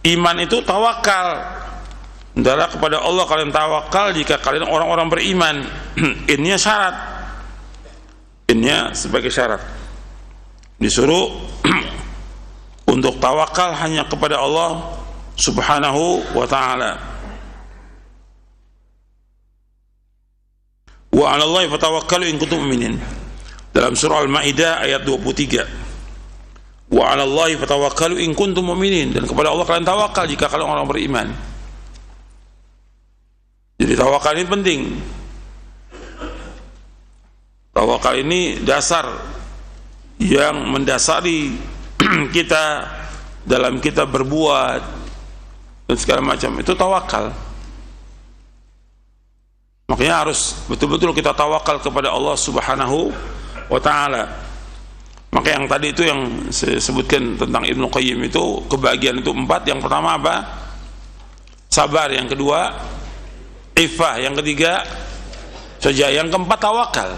iman itu tawakal. Hendaklah kepada Allah kalian tawakal jika kalian orang-orang beriman. Innya syarat. Innya sebagai syarat. Disuruh untuk tawakal hanya kepada Allah Subhanahu wa ta'ala. Wa 'alallahi fatawakkalu in kuntum mu'minin. Dalam surah Al-Maidah ayat 23. Wa 'alallahi fatawakkalu in kuntum mu'minin, dan kepada Allah kalian tawakal jika kalian orang beriman. Jadi tawakal ini penting. Tawakal ini dasar yang mendasari kita dalam kita berbuat dan segala macam. Itu tawakal. Makanya harus betul-betul kita tawakal kepada Allah Subhanahu wa ta'ala. Maka Maka yang tadi itu yang saya sebutkan tentang Ibnu Qayyim itu, kebahagiaan itu 4. Yang pertama apa? Sabar. Yang kedua iffah. Yang ketiga syaja'ah. Yang keempat tawakal.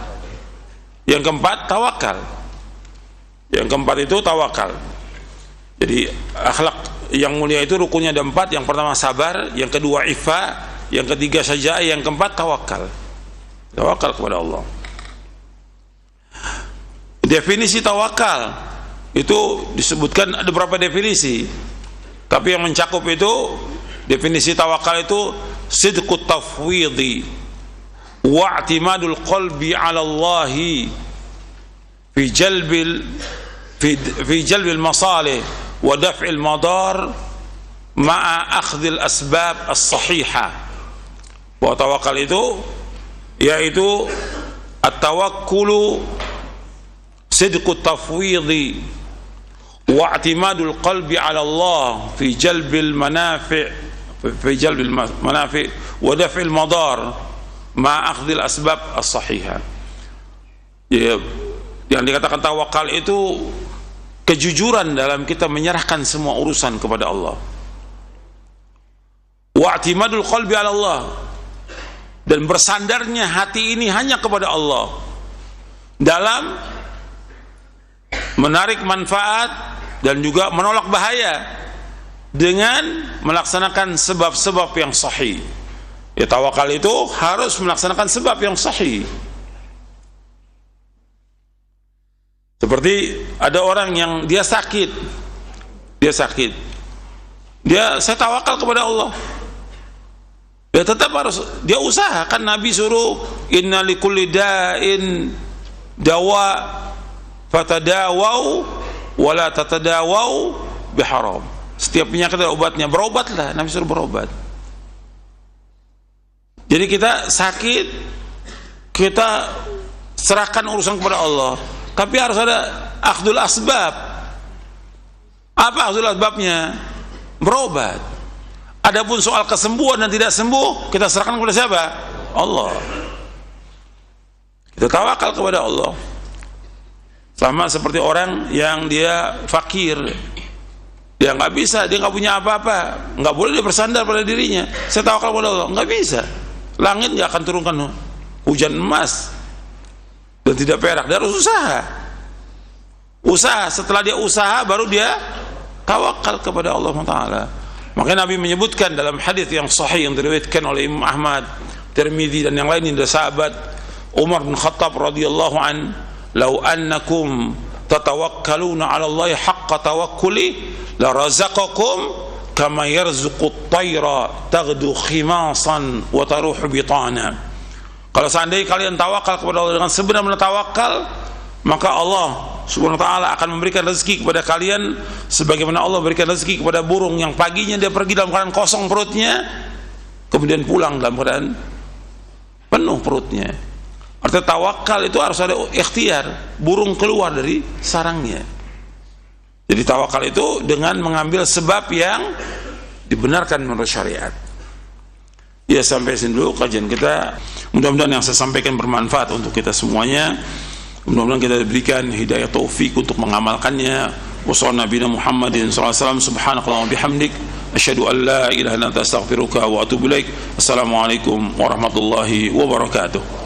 Yang keempat itu tawakal. Jadi akhlak yang mulia itu rukunnya ada 4. Yang pertama sabar, yang kedua iffah, yang ketiga syaja'ah, yang keempat tawakal. Tawakal kepada Allah. Definisi tawakal itu disebutkan ada beberapa definisi, tapi yang mencakup itu definisi tawakal itu sidqut tafwidhi wa i'timadul qalbi 'ala Allah fi jalbil masalih wa daf'il madar ma'a akhdhil asbab as-sahihah. Bahwa tawakal itu yaitu at-tawakkulu sidqut tafwidhi wa i'timadul qalbi 'ala Allah fi jalbil manafi' wa daf'il madar ma akhdhil asbab as-sahihah. Ya, yang dikatakan tawakal itu kejujuran dalam kita menyerahkan semua urusan kepada Allah. Wa i'timadul qalbi 'ala Allah, dan bersandarnya hati ini hanya kepada Allah dalam menarik manfaat dan juga menolak bahaya dengan melaksanakan sebab-sebab yang sahih. Ya, tawakal itu harus melaksanakan sebab yang sahih. Seperti ada orang yang dia sakit, saya tawakal kepada Allah. Ya tetap harus dia usahakan. Nabi suruh inna likulli da'in dawa fatadawau wala tatadawau biharam. Setiap penyakit ada obatnya, berobatlah. Nabi suruh berobat. Jadi kita sakit, kita serahkan urusan kepada Allah, tapi harus ada akhdul asbab. Apa akhdul asbabnya? Berobat. Adapun soal kesembuhan dan tidak sembuh, kita serahkan kepada siapa? Allah. Kita tawakal kepada Allah. Sama seperti orang yang dia fakir, dia nggak bisa, dia nggak punya apa-apa, nggak boleh dia bersandar pada dirinya. Saya tawakal kepada Allah, nggak bisa. Langit nggak akan turunkan hujan emas dan tidak perak. Dia harus usaha. Setelah dia usaha, baru dia tawakal kepada Allah Taala. Makanya Nabi menyebutkan dalam hadis yang sahih yang diriwayatkan oleh Imam Ahmad, Tirmidzi dan yang lain dari sahabat Umar bin Khattab radhiyallahu an, "Lau annakum tatawakkaluna 'ala Allah haqqa tawakkuli la razaqakum kama yarzuqut tayra taghdu khimasan wa taruhu bitana." Kalau seandainya kalian tawakal kepada Allah dengan sebenar-benar tawakal, maka Allah Subhanahu wa ta'ala akan memberikan rezeki kepada kalian sebagaimana Allah berikan rezeki kepada burung yang paginya dia pergi dalam keadaan kosong perutnya, kemudian pulang dalam keadaan penuh perutnya. Artinya tawakal itu harus ada ikhtiar, burung keluar dari sarangnya. Jadi tawakal itu dengan mengambil sebab yang dibenarkan menurut syariat. Ya, sampai sini dulu kajian kita. Mudah-mudahan yang saya sampaikan bermanfaat untuk kita semuanya. Mudah-mudahan kita diberikan hidayah taufik untuk mengamalkannya. Wassallallahu nabiyana Muhammadin sallallahu alaihi wasallam. Subhanakallahumma bihamdik asyhadu an la ilaha illa anta astaghfiruka wa atubu ilaik. Assalamualaikum warahmatullahi wabarakatuh.